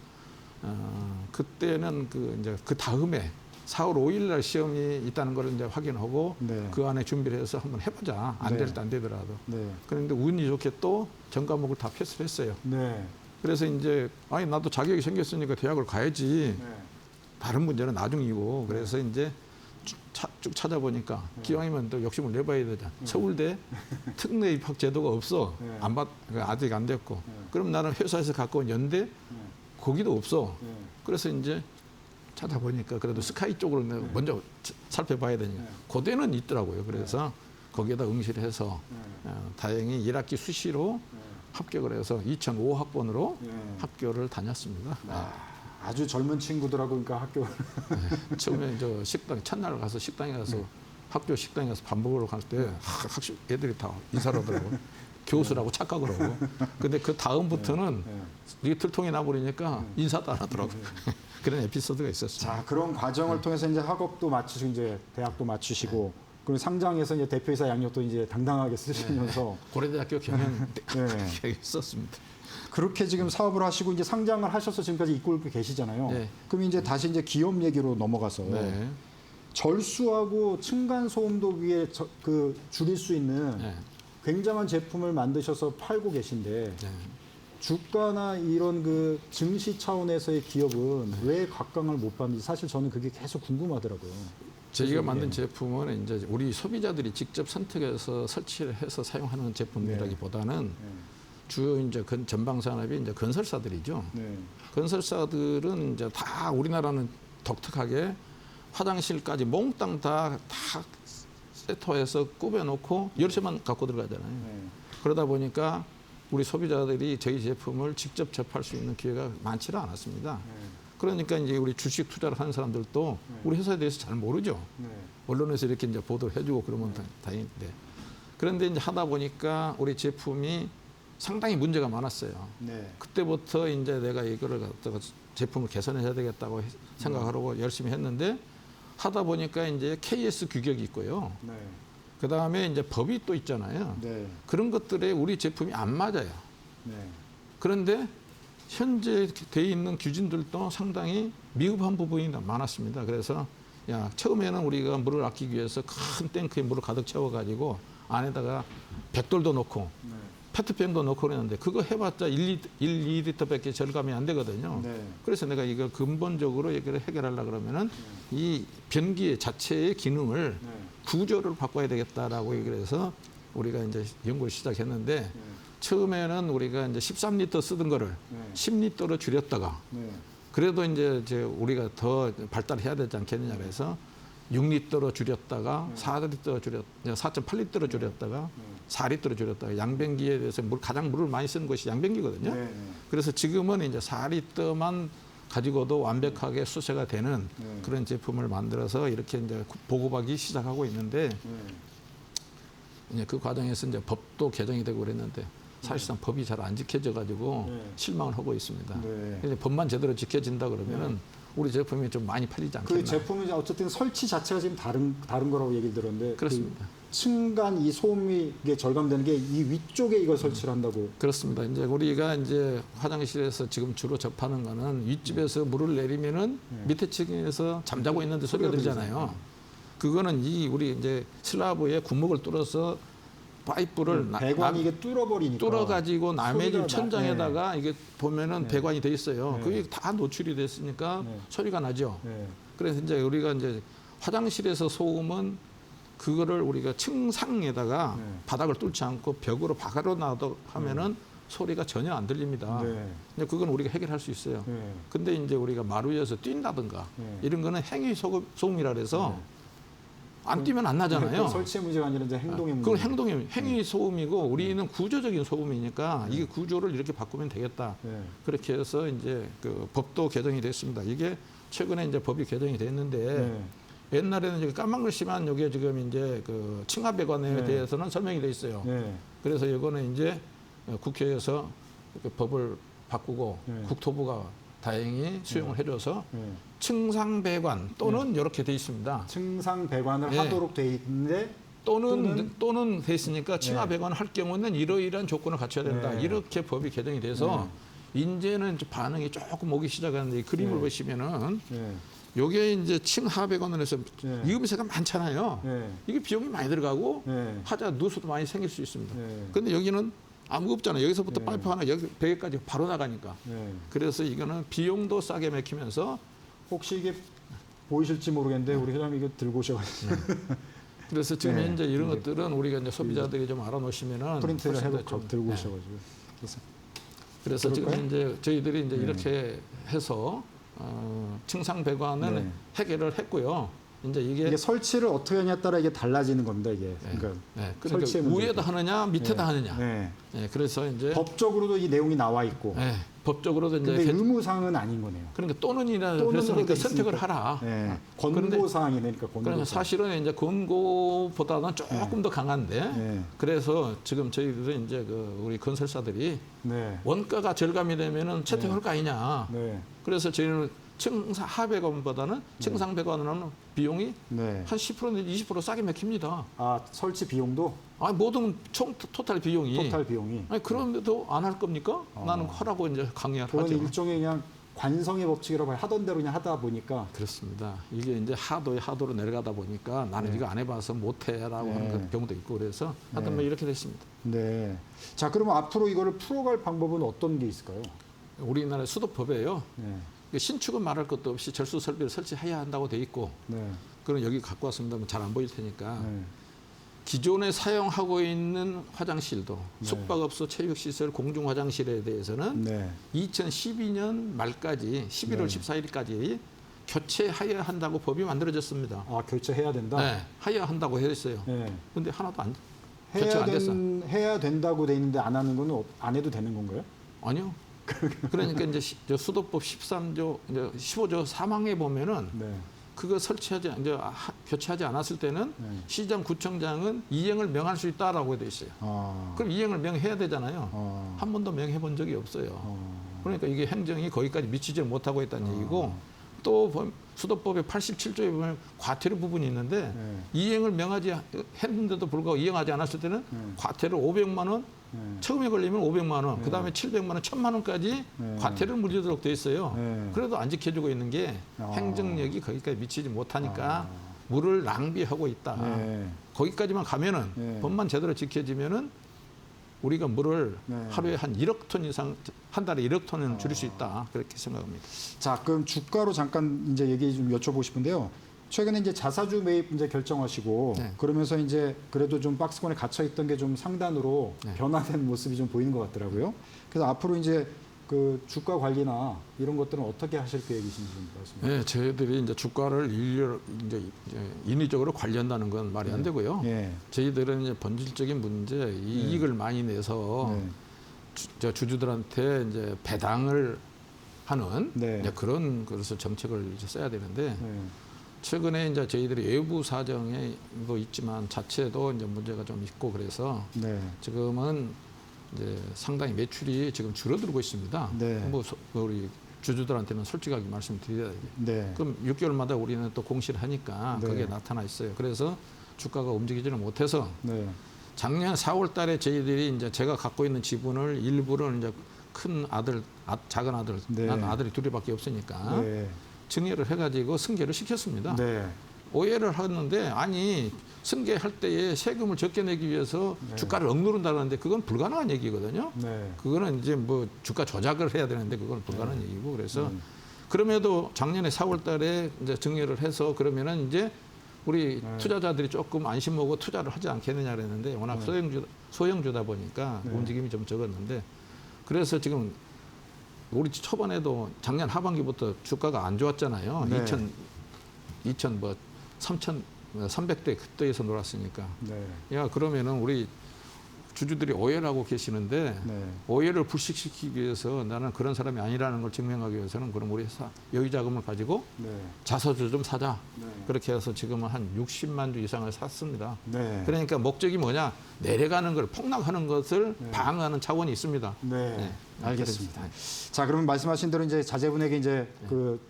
그때는 그 다음에 4월 5일 날 시험이 있다는 걸 이제 확인하고 그 안에 준비를 해서 한번 해보자. 안 될 때 안 되더라도. 그런데 운이 좋게 또 전 과목을 다 패스를 했어요. 그래서 이제 아니 나도 자격이 생겼으니까 대학을 가야지. 다른 문제는 나중이고. 그래서 이제 쭉 찾아보니까 기왕이면 또 욕심을 내봐야 되잖아. 서울대 특례 입학 제도가 없어. 아직 안 됐고. 그럼 나는 회사에서 갖고 온 연대 거기도 없어. 그래서 이제 찾아보니까 그래도 스카이 쪽으로 먼저 살펴봐야 되니까 고대는 있더라고요. 그래서 거기에다 응시를 해서 다행히 1학기 수시로 합격을 해서 2005학번으로 학교를 다녔습니다. 아주 젊은 친구들하고 그러니까 학교. 처음에 저 식당 첫날 가서 식당에 가서 학교 식당에 가서 밥 먹으러 갈 때 학교 애들이 다 인사를 하더라고요. 교수라고 착각을 하고. 근데 그 다음부터는 이게 들통이 나버리니까 인사도 안 하더라고요. 그런 에피소드가 있었습니다. 자, 그런 과정을 통해서 이제 학업도 맞추시고 이제 대학도 맞추시고 그리고 상장해서 이제 대표이사 양력도 이제 당당하게 쓰시면서 고려대학교 경영 있었습니다. 그렇게 지금 사업을 하시고 이제 상장을 하셔서 지금까지 이끌고 계시잖아요. 그럼 이제 다시 이제 기업 얘기로 넘어가서 절수하고 층간 소음도 위에 그 줄일 수 있는 굉장한 제품을 만드셔서 팔고 계신데 주가나 이런 그 증시 차원에서의 기업은 왜 각광을 못 받는지 사실 저는 그게 계속 궁금하더라고요. 저희가 만든 제품은 이제 우리 소비자들이 직접 선택해서 설치를 해서 사용하는 제품이라기보다는 주요 이제 전방 산업이 이제 건설사들이죠. 건설사들은 이제 다 우리나라는 독특하게 화장실까지 몽땅 다 세터해서 꾸며놓고 열쇠만 갖고 들어가잖아요. 그러다 보니까 우리 소비자들이 저희 제품을 직접 접할 수 있는 기회가 많지는 않았습니다. 그러니까 이제 우리 주식 투자를 하는 사람들도 우리 회사에 대해서 잘 모르죠. 언론에서 이렇게 이제 보도를 해주고 그러면 다행인데. 그런데 이제 하다 보니까 우리 제품이 상당히 문제가 많았어요. 그때부터 이제 내가 이거를 갖다가 제품을 개선해야 되겠다고 생각하려고 열심히 했는데 하다 보니까 이제 KS 규격이 있고요. 그 다음에 이제 법이 또 있잖아요. 그런 것들에 우리 제품이 안 맞아요. 그런데 현재 돼 있는 규진들도 상당히 미흡한 부분이 많았습니다. 그래서 처음에는 우리가 물을 아끼기 위해서 큰 탱크에 물을 가득 채워가지고 안에다가 백돌도 넣고 페트병도 넣고 그랬는데 그거 해봤자 1, 2리터밖에 절감이 안 되거든요. 그래서 내가 이거 근본적으로 이걸 해결하려고 그러면은 이 변기 자체의 기능을 구조를 바꿔야 되겠다라고 얘기를 해서 우리가 이제 연구를 시작했는데 처음에는 우리가 이제 13리터 쓰던 거를 10리터로 줄였다가 그래도 이제 우리가 더 발달해야 되지 않겠느냐 그래서 6리터로 줄였다가 4.8리터로 줄였다가 4리터로 줄였다가 양변기에 대해서 가장 물을 많이 쓰는 것이 양변기거든요. 그래서 지금은 이제 4리터만 가지고도 완벽하게 수세가 되는 그런 제품을 만들어서 이렇게 이제 보급하기 시작하고 있는데 이제 그 과정에서 이제 법도 개정이 되고 그랬는데 사실상 법이 잘 안 지켜져 가지고 실망을 하고 있습니다. 근데 법만 제대로 지켜진다 그러면은 우리 제품이 좀 많이 팔리지 않겠나. 그 제품이 어쨌든 설치 자체가 지금 다른 거라고 얘기를 들었는데 그렇습니다. 층간 이 소음이 이게 절감되는 게 이 위쪽에 이걸 설치를 한다고. 그렇습니다. 이제 우리가 이제 화장실에서 지금 주로 접하는 거는 윗집에서 물을 내리면은 밑에 층에서 잠자고 있는데 소리가 들리잖아요. 그거는 우리 이제 슬라브에 구멍을 뚫어서 파이프를 배관이 이게 뚫어버리니까 뚫어가지고 남의 집 천장에다가 이게 보면은 배관이 돼 있어요. 그게 다 노출이 됐으니까 소리가 나죠. 그래서 이제 우리가 이제 화장실에서 소음은 그거를 우리가 층상에다가 바닥을 뚫지 않고 벽으로 박아로 놔도 하면은 소리가 전혀 안 들립니다. 근데 그건 우리가 해결할 수 있어요. 근데 이제 우리가 마루 위에서 뛴다든가 이런 거는 행위 소음이라 그래서 안 뛰면 안 나잖아요. 설치의 문제가 아니라 이제 행동의 문제. 그건 행위 소음이고 우리는 구조적인 소음이니까 이게 구조를 이렇게 바꾸면 되겠다. 그렇게 해서 이제 그 법도 개정이 됐습니다. 이게 최근에 이제 법이 개정이 됐는데 네. 옛날에는 이제 까막글씨만 이게 지금 이제 그 칭하백원에 네. 대해서는 설명이 돼 있어요. 네. 그래서 이거는 이제 국회에서 그 법을 바꾸고 네. 국토부가 다행히 수용을 해줘서 네. 층상배관 또는 이렇게 돼 있습니다. 층상배관을 네. 하도록 돼 있는데 또는 돼 있으니까 층하배관 할 경우는 이러이러한 조건을 갖춰야 된다. 네. 이렇게 법이 개정이 돼서 이제는 이제 반응이 조금 오기 시작하는데 이 그림을 네. 보시면은 네. 요게 이제 층하배관을 해서 네. 이음새가 많잖아요. 네. 이게 비용이 많이 들어가고 네. 하자 누수도 많이 생길 수 있습니다. 네. 근데 여기는 아무 없잖아요. 여기서부터 네. 파이프 하나 여기 베개까지 바로 나가니까. 네. 그래서 이거는 비용도 싸게 맥히면서 혹시 이게 보이실지 모르겠는데 우리 회장님 이거 들고 오셔가지고 그래서 지금 네. 현재 이런 것들은 우리가 이제 소비자들이 좀 알아놓으시면은 프린트를 훨씬 더 해놓고 좀, 들고 네. 오셔가지고 그래서 지금 그럴까요? 현재 저희들이 이제 네. 이렇게 해서 층상배관은 네. 해결을 했고요. 이제 이게 설치를 어떻게 하냐에 따라 이게 달라지는 겁니다. 이게 그러니까 그러니까 설치의 문제죠. 위에다 하느냐 밑에다 네. 하느냐. 네. 네, 그래서 이제 법적으로도 이 내용이 나와 있고 법적으로도 이제 근데 의무사항은 아닌 거네요. 그러니까 또는이라 또는으로 그랬으니까 돼 선택을 있으니까. 하라. 네. 그런데 권고사항이니까 권고사항. 그래서 사실은 이제 권고보다는 조금 더 강한데 네. 그래서 지금 저희들은 이제 그 우리 건설사들이 네. 원가가 절감이 되면은 채택할 거 아니냐. 네. 그래서 저희는 층하배관보다는 층상배관을 하는 비용이 네. 한 10% 내지 20% 싸게 맥힙니다. 아 설치 비용도 아니 모든 총 토탈 비용이 토탈 비용이 아니 그런데도 안 할 겁니까? 나는 하라고 이제 강요를 그건 하죠. 일종의 그냥 관성의 법칙이라고 봐요. 하던 대로 그냥 하다 보니까 그렇습니다. 이게 이제 하도로 내려가다 보니까 나는 네. 이거 안 해봐서 못해라고 네. 하는 경우도 있고 그래서 하여튼 네. 뭐 이렇게 됐습니다. 네. 자 그러면 앞으로 이거를 풀어갈 방법은 어떤 게 있을까요? 우리나라 수도법에요. 네. 신축은 말할 것도 없이 절수 설비를 설치해야 한다고 돼 있고 네. 그럼 여기 갖고 왔습니다. 잘 안 보일 테니까 네. 기존에 사용하고 있는 화장실도 네. 숙박업소 체육시설 공중화장실에 대해서는 네. 2012년 말까지 11월 네. 14일까지 교체해야 한다고 법이 만들어졌습니다. 아 교체해야 된다. 네, 해야 한다고 했어요. 네. 근데 하나도 안 교체가 해야 안 됐어. 해야 된다고 돼 있는데 안 하는 거는 안 해도 되는 건가요? 아니요. 그러니까 이제 저 수도법 13조, 이제 15조 3항에 보면은 네. 그거 설치하지 이제 교체하지 않았을 때는 네. 시장 구청장은 이행을 명할 수 있다라고 돼 있어요. 아. 그럼 이행을 명해야 되잖아요. 어. 한 번도 명해 본 적이 없어요. 어. 그러니까 이게 행정이 거기까지 미치지 못하고 있다는 얘기고 또 수도법의 87조에 보면 과태료 부분이 있는데 네. 이행을 명하지 했는데도 불구하고 이행하지 않았을 때는 네. 과태료 500만 원, 네. 처음에 걸리면 500만 원, 네. 그다음에 700만 원, 1000만 원까지 네. 과태료를 물리도록 돼 있어요. 네. 그래도 안 지켜주고 있는 게 아. 행정력이 거기까지 미치지 못하니까 물을 낭비하고 있다. 네. 거기까지만 가면은 네. 법만 제대로 지켜지면은 우리가 물을 네. 하루에 한 1억 톤 이상, 한 달에 1억 톤은 줄일 수 있다. 그렇게 생각합니다. 자, 그럼 주가로 잠깐 이제 얘기 좀 여쭤보고 싶은데요. 최근에 이제 자사주 매입 이제 결정하시고 네. 그러면서 이제 그래도 좀 박스권에 갇혀 있던 게 좀 상단으로 네. 변화된 모습이 좀 보이는 것 같더라고요. 그래서 앞으로 이제 그 주가 관리나 이런 것들은 어떻게 하실 계획이신지 좀 말씀해 주세요. 네, 저희들이 이제 주가를 이제 인위적으로 관리한다는 건 말이 안 되고요. 예. 저희들은 이제 본질적인 문제, 이익을 많이 내서 네. 주주들한테 이제 배당을 하는 네. 이제 그런 그래서 정책을 이제 써야 되는데 네. 최근에 이제 저희들이 외부 사정에도 있지만 자체도 이제 문제가 좀 있고 그래서 네. 지금은 이제 상당히 매출이 지금 줄어들고 있습니다. 네. 뭐 우리 주주들한테는 솔직하게 말씀드려야 돼요. 네. 그럼 6개월마다 우리는 또 공시를 하니까 네. 그게 나타나 있어요. 그래서 주가가 움직이지는 못해서 네. 작년 4월 달에 저희들이 이제 제가 갖고 있는 지분을 일부를 이제 큰 아들, 작은 아들, 네. 난 아들이 둘이밖에 없으니까 네. 증여를 해가지고 승계를 시켰습니다. 네. 오해를 하는데 아니 승계할 때에 세금을 적게 내기 위해서 네. 주가를 억누른다는데 그건 불가능한 얘기거든요. 네. 그거는 이제 뭐 주가 조작을 해야 되는데 그건 불가능한 네. 얘기고 그래서 그럼에도 작년에 4월 달에 이제 증여를 해서 그러면은 이제 우리 네. 투자자들이 조금 안심하고 투자를 하지 않겠느냐 그랬는데 워낙 네. 소형주다 보니까 네. 움직임이 좀 적었는데 그래서 지금 우리 초반에도 작년 하반기부터 주가가 안 좋았잖아요. 네. 2천 뭐 3,300대 그때에서 놀았으니까. 네. 야 그러면은 우리 주주들이 오해를 하고 계시는데 네. 오해를 불식시키기 위해서 나는 그런 사람이 아니라는 걸 증명하기 위해서는 그럼 우리 회사 여유 자금을 가지고 네. 자사주 좀 사자. 네. 그렇게 해서 지금은 한 60만 주 이상을 샀습니다. 네. 그러니까 목적이 뭐냐? 내려가는 걸 폭락하는 것을 네. 방어하는 차원이 있습니다. 네. 네. 알겠습니다. 자, 그러면 말씀하신 대로 이제 자제분에게 이제 그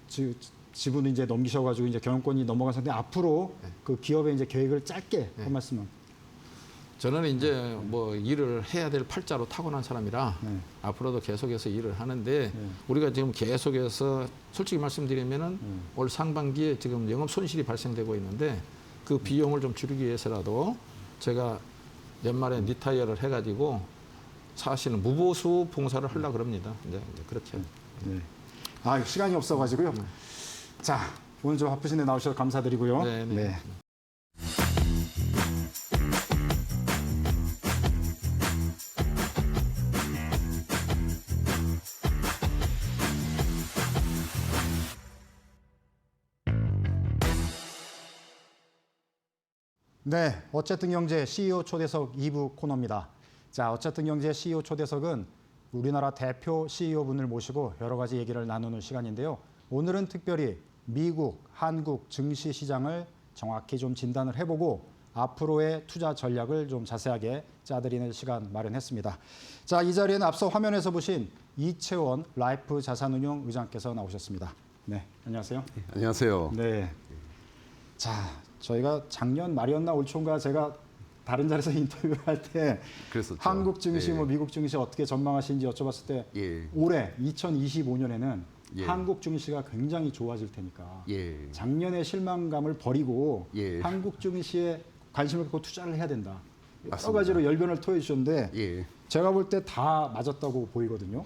지분을 이제 넘기셔가지고 이제 경영권이 넘어간 상태 앞으로 그 기업의 이제 계획을 짧게 한 말씀은. 저는 이제 뭐 일을 해야 될 팔자로 타고난 사람이라 네. 앞으로도 계속해서 일을 하는데 우리가 지금 계속해서 솔직히 말씀드리면은 올 상반기에 지금 영업 손실이 발생되고 있는데 그 비용을 좀 줄이기 위해서라도 제가 연말에 리타이어를 해가지고 사실은 무보수 봉사를 하려고 그럽니다. 이제 그렇게. 네. 아, 시간이 없어가지고요. 자, 오늘 좀 바쁘신데 나오셔서 감사드리고요. 네, 네. 네, 어쨌든 경제 CEO 초대석 2부 코너입니다. 자, 어쨌든 경제 CEO 초대석은 우리나라 대표 CEO분을 모시고 여러 가지 얘기를 나누는 시간인데요. 오늘은 특별히 미국, 한국 증시 시장을 정확히 좀 진단을 해보고 앞으로의 투자 전략을 좀 자세하게 짜드리는 시간 마련했습니다. 자, 이 자리에는 앞서 화면에서 보신 이채원 라이프 자산운용 의장께서 나오셨습니다. 네, 안녕하세요. 네, 안녕하세요. 네. 자, 저희가 작년 말이었나 올 초인가 제가 다른 자리에서 인터뷰할 때 그랬었죠. 한국 증시, 예. 뭐 미국 증시 어떻게 전망하시는지 여쭤봤을 때 예. 올해 2025년에는 예. 한국 증시가 굉장히 좋아질 테니까 예. 작년의 실망감을 버리고 예. 한국 증시에 관심을 갖고 투자를 해야 된다. 여러 맞습니다. 가지로 열변을 토해 주셨는데 예. 제가 볼 때 다 맞았다고 보이거든요.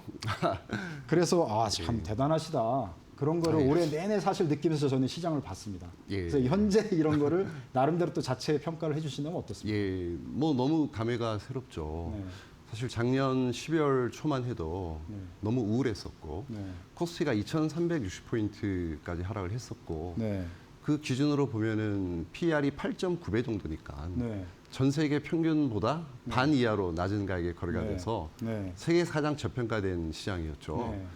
그래서 아, 참 예. 대단하시다. 그런 거를 아유. 올해 내내 사실 느끼면서 저는 시장을 봤습니다. 예. 그래서 현재 이런 거를 나름대로 또 자체 평가를 해주신다면 어떻습니까? 예. 뭐 너무 감회가 새롭죠. 네. 사실 작년 12월 초만 해도 네. 너무 우울했었고 네. 코스피가 2,360포인트까지 하락을 했었고 네. 그 기준으로 보면은 PER이 8.9배 정도니까 네. 전 세계 평균보다 반 이하로 낮은 가격에 거래가 네. 돼서 네. 세계 가장 저평가된 시장이었죠. 네.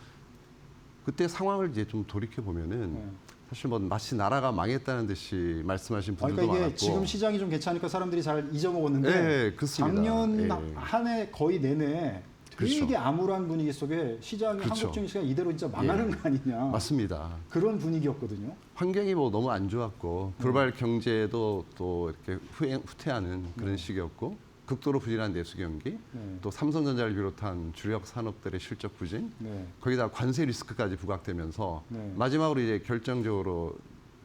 그때 상황을 이제 좀 돌이켜 보면은 네. 사실 뭐 마치 나라가 망했다는 듯이 말씀하신 분들도 그러니까 이게 많았고. 지금 시장이 좀 괜찮으니까 사람들이 잘 잊어먹었는데 네, 그렇습니다. 작년 예. 한 해 거의 내내 되게 그렇죠. 암울한 분위기 속에 시장이 그렇죠. 한국 증시가 이대로 진짜 망하는 예. 거 아니냐 맞습니다. 그런 분위기였거든요. 환경이 뭐 너무 안 좋았고 글로벌 경제도 또 이렇게 후퇴하는 그런 시기였고 극도로 부진한 내수 경기, 네. 또 삼성전자를 비롯한 주력 산업들의 실적 부진, 네. 거기다 관세 리스크까지 부각되면서 네. 마지막으로 이제 결정적으로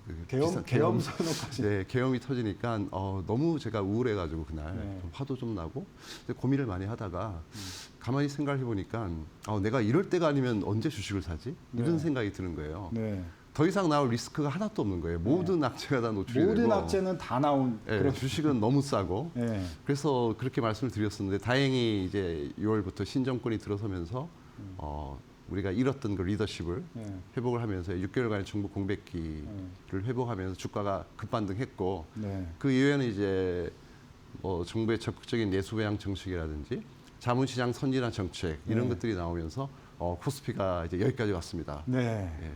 그 계엄 선언까지. 네, 계엄이 터지니까 너무 제가 우울해가지고 그날 네. 좀 화도 좀 나고 고민을 많이 하다가 가만히 생각해 보니까 내가 이럴 때가 아니면 언제 주식을 사지? 이런 네. 생각이 드는 거예요. 네. 더 이상 나올 리스크가 하나도 없는 거예요. 모든 악재가 다 노출이 모든 되고 악재는 다 나온 예, 그런. 주식은 너무 싸고 네. 그래서 그렇게 말씀을 드렸었는데 다행히 이제 6월부터 신정권이 들어서면서 우리가 잃었던 그 리더십을 네. 회복을 하면서 6개월간의 정부 공백기를 회복하면서 주가가 급반등했고 네. 그 이후에는 이제 뭐 정부의 적극적인 내수 배양 정책이라든지 자본시장 선진화 정책 이런 네. 것들이 나오면서 코스피가 이제 여기까지 왔습니다. 네. 예.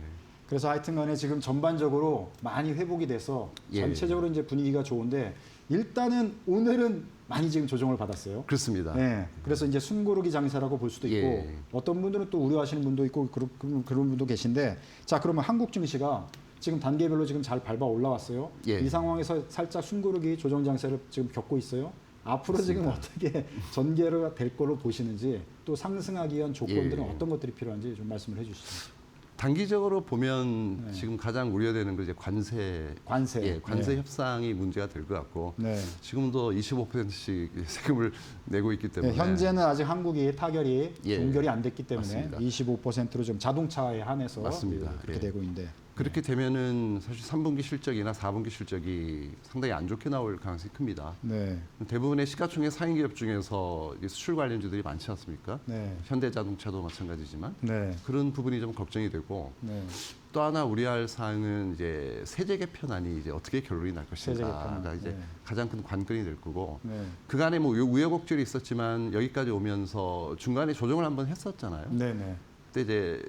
그래서 하여튼간에 지금 전반적으로 많이 회복이 돼서 예. 전체적으로 이제 분위기가 좋은데 일단은 오늘은 많이 지금 조정을 받았어요. 그렇습니다. 네. 그래서 이제 숨고르기 장세라고 볼 수도 있고 예. 어떤 분들은 또 우려하시는 분도 있고 그런 분도 계신데 자 그러면 한국 증시가 지금 단계별로 지금 잘 밟아 올라왔어요. 예. 이 상황에서 살짝 숨고르기 조정 장세를 지금 겪고 있어요. 앞으로 지금 어떻게 전개가 될 거로 보시는지 또 상승하기 위한 조건들은 예. 어떤 것들이 필요한지 좀 말씀을 해주시죠. 단기적으로 보면 네. 지금 가장 우려되는 건 이제 관세 관세. 협상이 문제가 될 것 같고 네. 지금도 25%씩 세금을 내고 있기 때문에 네, 현재는 아직 한국이 타결이 예. 종결이 안 됐기 때문에 맞습니다. 25%로 좀 자동차에 한해서 맞습니다. 그렇게 예. 되고 있는데 그렇게 되면은 사실 3분기 실적이나 4분기 실적이 상당히 안 좋게 나올 가능성이 큽니다. 네, 대부분의 시가총액 상위 기업 중에서 이 수출 관련주들이 많지 않습니까? 네, 현대자동차도 마찬가지지만 네, 그런 부분이 좀 걱정이 되고 네, 또 하나 우려할 사항은 이제 세제 개편안이 이제 어떻게 결론이 날 세제 것인가가 개편안. 이제 네. 가장 큰 관건이 될 거고 네. 그간에 뭐 우여곡절이 있었지만 여기까지 오면서 중간에 조정을 한번 했었잖아요. 네네. 그때 이제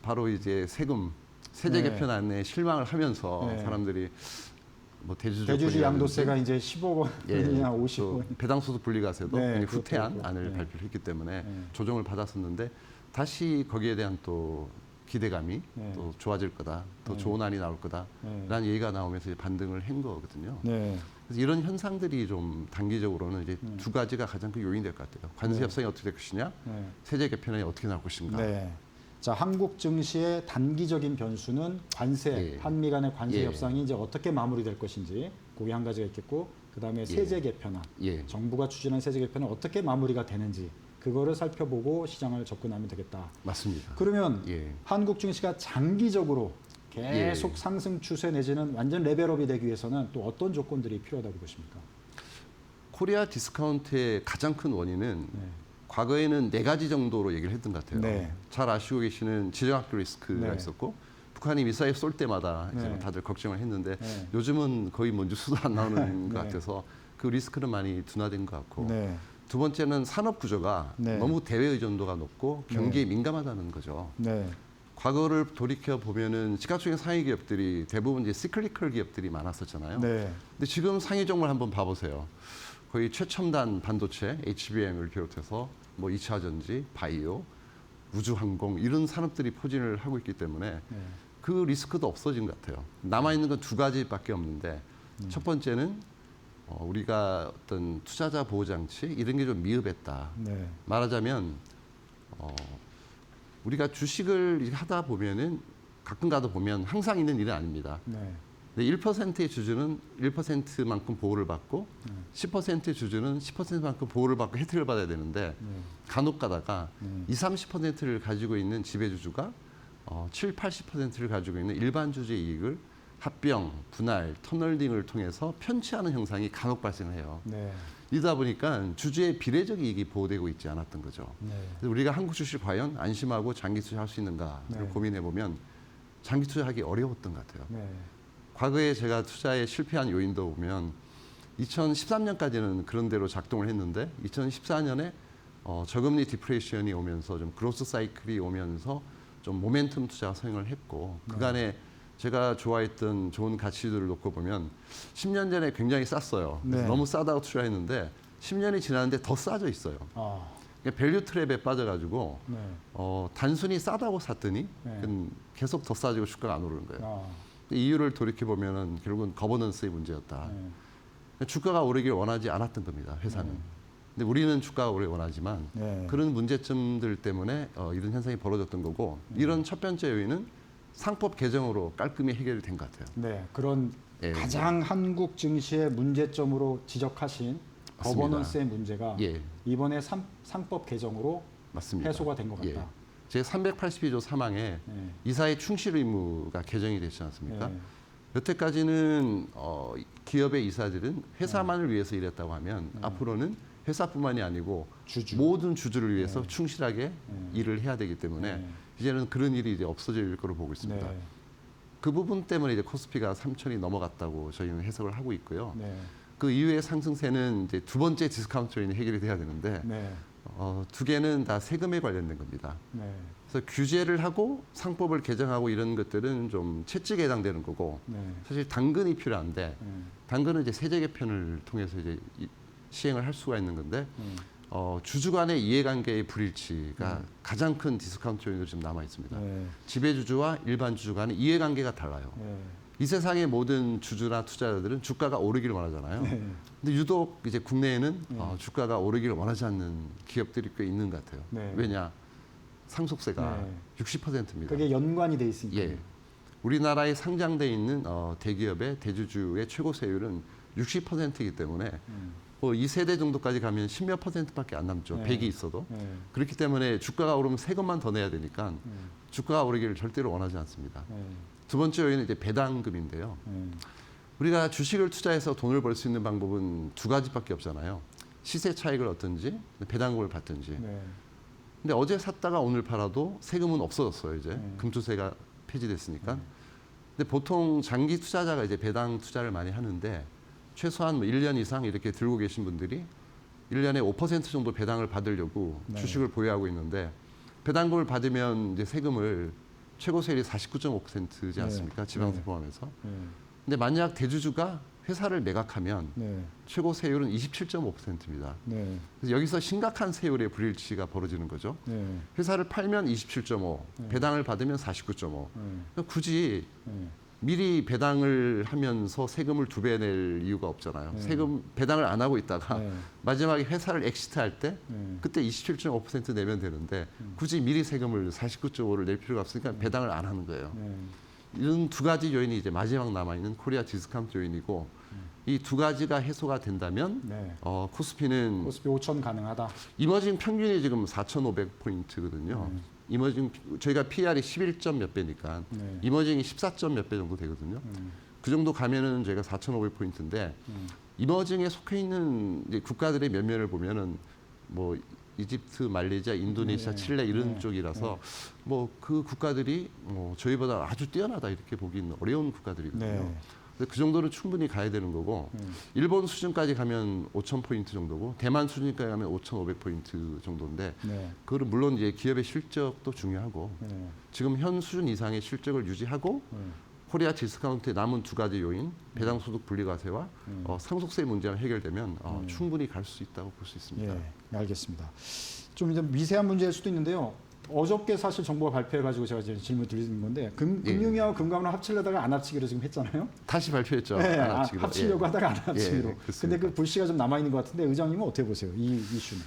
바로 이제 세제 네. 개편안에 실망을 하면서 네. 사람들이 뭐 대주주 양도세가 이제 15억 원이나 50원. 배당소득 분리과세도 네, 굉장히 그것도 후퇴한 있고. 안을 네. 발표를 했기 때문에 네. 조정을 받았었는데 다시 거기에 대한 또 기대감이 네. 또 좋아질 거다, 더 네. 좋은 안이 나올 거다라는 네. 얘기가 나오면서 이제 반등을 한 거거든요. 네. 그래서 이런 현상들이 좀 단기적으로는 이제 네. 두 가지가 가장 큰 요인이 될 것 같아요. 관세 네. 협상이 어떻게 될 것이냐, 네. 세제 개편안이 어떻게 나올 것인가. 네. 자, 한국 증시의 단기적인 변수는 관세, 예. 한미 간의 관세 예. 협상이 이제 어떻게 마무리될 것인지 그게 한 가지가 있겠고, 그다음에 세제 개편안, 예. 정부가 추진한 세제 개편은 어떻게 마무리가 되는지 그거를 살펴보고 시장을 접근하면 되겠다. 맞습니다. 그러면 예. 한국 증시가 장기적으로 계속 예. 상승 추세 내지는 완전 레벨업이 되기 위해서는 또 어떤 조건들이 필요하다고 보십니까? 코리아 디스카운트의 가장 큰 원인은 네. 과거에는 4가지 정도로 얘기를 했던 것 같아요. 네. 잘 아시고 계시는 지정학교 리스크가 네. 있었고 북한이 미사일 쏠 때마다 이제 네. 다들 걱정을 했는데 네. 요즘은 거의 뭐 뉴스도 안 나오는 네. 것 같아서 그 리스크는 많이 둔화된 것 같고 네. 두 번째는 산업 구조가 네. 너무 대외 의존도가 높고 경기에 민감하다는 거죠. 네. 과거를 돌이켜 보면은 시가총액 상위 기업들이 대부분 이제 시클리컬 기업들이 많았었잖아요. 네. 근데 지금 상위 종목을 한번 봐보세요. 거의 최첨단 반도체, HBM을 비롯해서 뭐 2차 전지, 바이오, 우주항공 이런 산업들이 포진을 하고 있기 때문에 네. 그 리스크도 없어진 것 같아요. 남아 있는 건 2가지밖에 없는데 첫 번째는 우리가 어떤 투자자 보호 장치 이런 게 좀 미흡했다. 네. 말하자면 우리가 주식을 하다 보면은 가끔 가다 보면 항상 있는 일은 아닙니다. 네. 근데 1%의 주주는 1%만큼 보호를 받고 10%의 주주는 10%만큼 보호를 받고 혜택을 받아야 되는데 간혹 가다가 20, 30%를 가지고 있는 지배주주가 7, 80%를 가지고 있는 일반 주주의 이익을 합병, 분할, 터널링을 통해서 편취하는 현상이 간혹 발생을 해요. 네. 이러다 보니까 주주의 비례적 이익이 보호되고 있지 않았던 거죠. 네. 그래서 우리가 한국 주식 과연 안심하고 장기 투자할 수 있는가를 네. 고민해 보면 장기 투자하기 어려웠던 것 같아요. 네. 과거에 제가 투자에 실패한 요인도 보면 2013년까지는 그런 대로 작동을 했는데 2014년에 저금리 디프레이션이 오면서 좀 그로스 사이클이 오면서 좀 모멘텀 투자 성행을 했고 그간에 제가 좋아했던 좋은 가치들을 놓고 보면 10년 전에 굉장히 쌌어요. 그래서 네. 너무 싸다고 투자했는데 10년이 지났는데 더 싸져 있어요. 아. 그러니까 밸류 트랩에 빠져가지고 네. 단순히 싸다고 샀더니 네. 그건 계속 더 싸지고 주가가 안 오르는 거예요. 아. 이유를 돌이켜 보면은 결국은 거버넌스의 문제였다. 네. 주가가 오르길 원하지 않았던 겁니다. 회사는. 근데 우리는 주가가 오르길 원하지만 네. 그런 문제점들 때문에 이런 현상이 벌어졌던 거고 이런 첫 번째 요인은 상법 개정으로 깔끔히 해결이 된 것 같아요. 네. 그런 예. 가장 한국 증시의 문제점으로 지적하신 맞습니다. 거버넌스의 문제가 예, 이번에 상법 개정으로 맞습니다. 해소가 된 것 같다. 예. 제 382조 3항에 네. 이사의 충실 의무가 개정이 됐지 않습니까? 네. 여태까지는 기업의 이사들은 회사만을 위해서 일했다고 하면 앞으로는 회사뿐만이 아니고 주주. 모든 주주를 위해서 충실하게 네. 일을 해야 되기 때문에 네. 이제는 그런 일이 이제 없어질 거로 보고 있습니다. 네. 그 부분 때문에 이제 코스피가 3천이 넘어갔다고 저희는 해석을 하고 있고요. 네. 그 이후의 상승세는 이제 두 번째 디스카운트 요인이 해결이 돼야 되는데 네. 두 개는 다 세금에 관련된 겁니다. 네. 그래서 규제를 하고 상법을 개정하고 이런 것들은 좀 채찍에 해당되는 거고 네. 사실 당근이 필요한데 네. 당근은 이제 세제 개편을 통해서 이제 시행을 할 수가 있는 건데 네. 주주 간의 이해관계의 불일치가 가장 큰 디스카운트 요인으로 지금 남아 있습니다. 네. 지배주주와 일반 주주 간의 이해관계가 달라요. 네. 이 세상의 모든 주주나 투자자들은 주가가 오르기를 원하잖아요. 네. 근데 유독 이제 국내에는 주가가 오르기를 원하지 않는 기업들이 꽤 있는 것 같아요. 네. 왜냐? 상속세가 네. 60%입니다. 그게 연관이 돼 있으니까. 예. 우리나라에 상장돼 있는 대기업의 대주주의 최고 세율은 60%이기 때문에 뭐 2세대 정도까지 가면 10몇 %밖에 안 남죠. 네. 100이 있어도. 네. 그렇기 때문에 주가가 오르면 세금만 더 내야 되니까 주가가 오르기를 절대로 원하지 않습니다. 네. 두 번째 요인은 이제 배당금인데요. 네. 우리가 주식을 투자해서 돈을 벌 수 있는 방법은 2가지밖에 없잖아요. 시세 차익을 얻든지 배당금을 받든지. 네. 근데 어제 샀다가 오늘 팔아도 세금은 없어졌어요. 이제 네. 금투세가 폐지됐으니까. 근데 보통 장기 투자자가 이제 배당 투자를 많이 하는데 최소한 뭐 1년 이상 이렇게 들고 계신 분들이 1년에 5% 정도 배당을 받으려고 네. 주식을 보유하고 있는데 배당금을 받으면 이제 세금을 최고 세율이 49.5%지 않습니까? 지방세 포함해서. 근데 만약 대주주가 회사를 매각하면 최고 세율은 27.5%입니다. 그래서 여기서 심각한 세율의 불일치가 벌어지는 거죠. 회사를 팔면 27.5, 배당을 받으면 49.5. 그러니까 굳이 미리 배당을 하면서 세금을 2배 낼 이유가 없잖아요. 세금 배당을 안 하고 있다가 마지막에 회사를 엑시트할 때 그때 27.5% 내면 되는데 굳이 미리 세금을 49.5를 낼 필요가 없으니까 배당을 안 하는 거예요. 이런 두 가지 요인이 이제 마지막 남아 있는 코리아 디스카운트 요인이고 이 두 가지가 해소가 된다면 코스피는 코스피 5천 가능하다. 이머징 평균이 지금 4,500포인트거든요. 이머징 저희가 PR이 11점 몇 배니까 이머징이 14점 몇 배 정도 되거든요. 그 정도 가면은 저희가 4,500포인트인데 이머징에 속해 있는 이제 국가들의 면면을 보면은 뭐 이집트, 말레이시아, 인도네시아, 칠레 이런 쪽이라서 뭐 그 국가들이 뭐 저희보다 아주 뛰어나다 이렇게 보기는 어려운 국가들이거든요. 그 정도는 충분히 가야 되는 거고 일본 수준까지 가면 5,000포인트 정도고 대만 수준까지 가면 5,500포인트 정도인데 그거는 물론 이제 기업의 실적도 중요하고 지금 현 수준 이상의 실적을 유지하고 코리아 디스카운트의 남은 두 가지 요인 배당소득 분리과세와 상속세 문제가 해결되면 충분히 갈 수 있다고 볼 수 있습니다. 예, 알겠습니다. 좀 이제 미세한 문제일 수도 있는데요. 어저께 사실 정부가 발표해가지고 제가 이제 질문 드리는 건데 금융위하고 금감을 합치려다가 안 합치기로 지금 했잖아요. 다시 발표했죠. 네, 안 합치기로. 합치려고 하다가 안 합치기로. 그렇습니다. 근데 그 불씨가 좀 남아 있는 것 같은데 의장님은 어떻게 보세요? 이 이슈는?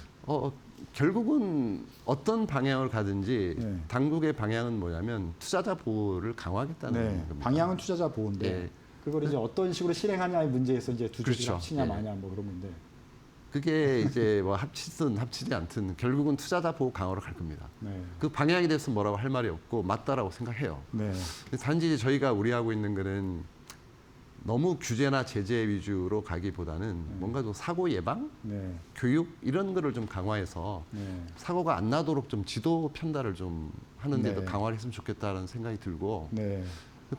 결국은 어떤 방향을 가든지 당국의 방향은 뭐냐면 투자자 보호를 강화하겠다는 겁니다. 방향은 투자자 보호인데 그걸 이제 어떤 식으로 실행하냐의 문제에서 이제 두 주식 그렇죠. 합치냐 마냐 뭐 그런 건데. 그게 이제 뭐 합치든 합치지 않든 결국은 투자자 보호 강화로 갈 겁니다. 그 방향에 대해서 뭐라고 할 말이 없고 맞다라고 생각해요. 단지 이제 저희가 우려하고 있는 거는 너무 규제나 제재 위주로 가기보다는 뭔가 좀 사고 예방, 교육 이런 거를 좀 강화해서 사고가 안 나도록 좀 지도 편달을 좀 하는데도 강화를 했으면 좋겠다는 생각이 들고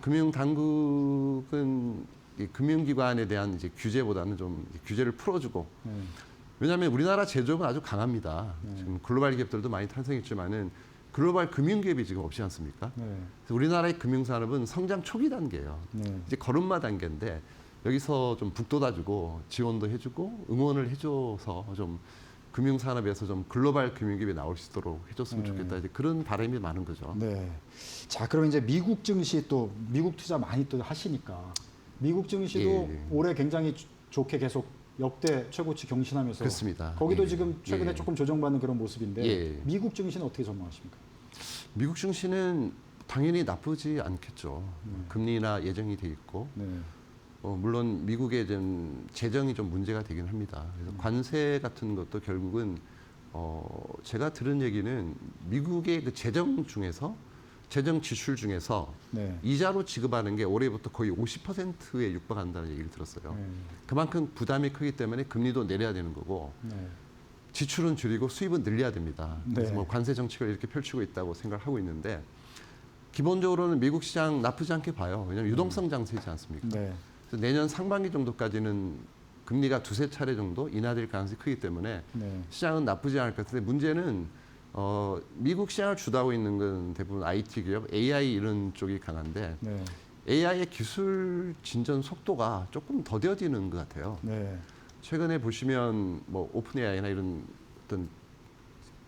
금융 당국은 이 금융기관에 대한 이제 규제보다는 좀 규제를 풀어주고 왜냐하면 우리나라 제조업은 아주 강합니다. 지금 글로벌 기업들도 많이 탄생했지만은 글로벌 금융기업이 지금 없지 않습니까? 그래서 우리나라의 금융산업은 성장 초기 단계예요. 이제 걸음마 단계인데 여기서 좀 북돋아주고 지원도 해주고 응원을 해줘서 좀 금융산업에서 좀 글로벌 금융기업이 나올 수 있도록 해줬으면 좋겠다. 이제 그런 바람이 많은 거죠. 자, 그럼 이제 미국 증시 또 미국 투자 많이 또 하시니까 미국 증시도 올해 굉장히 좋게 계속 역대 최고치 경신하면서 그렇습니다. 거기도 지금 최근에 조금 조정받는 그런 모습인데 미국 증시는 어떻게 전망하십니까? 미국 증시는 당연히 나쁘지 않겠죠. 금리나 예정이 돼 있고 물론 미국의 좀 재정이 좀 문제가 되긴 합니다. 그래서 관세 같은 것도 결국은 제가 들은 얘기는 미국의 그 재정 중에서 재정 지출 중에서 이자로 지급하는 게 올해부터 거의 50%에 육박한다는 얘기를 들었어요. 그만큼 부담이 크기 때문에 금리도 내려야 되는 거고 지출은 줄이고 수입은 늘려야 됩니다. 그래서 뭐 관세 정책을 이렇게 펼치고 있다고 생각하고 있는데 기본적으로는 미국 시장 나쁘지 않게 봐요. 왜냐하면 유동성 장세이지 않습니까? 그래서 내년 상반기 정도까지는 금리가 두세 차례 정도 인하될 가능성이 크기 때문에 시장은 나쁘지 않을 것 같은데 문제는 미국 시장을 주도하고 있는 건 대부분 IT 기업, AI 이런 쪽이 강한데 AI의 기술 진전 속도가 조금 더뎌지는 것 같아요. 최근에 보시면 뭐 오픈 AI나 이런 어떤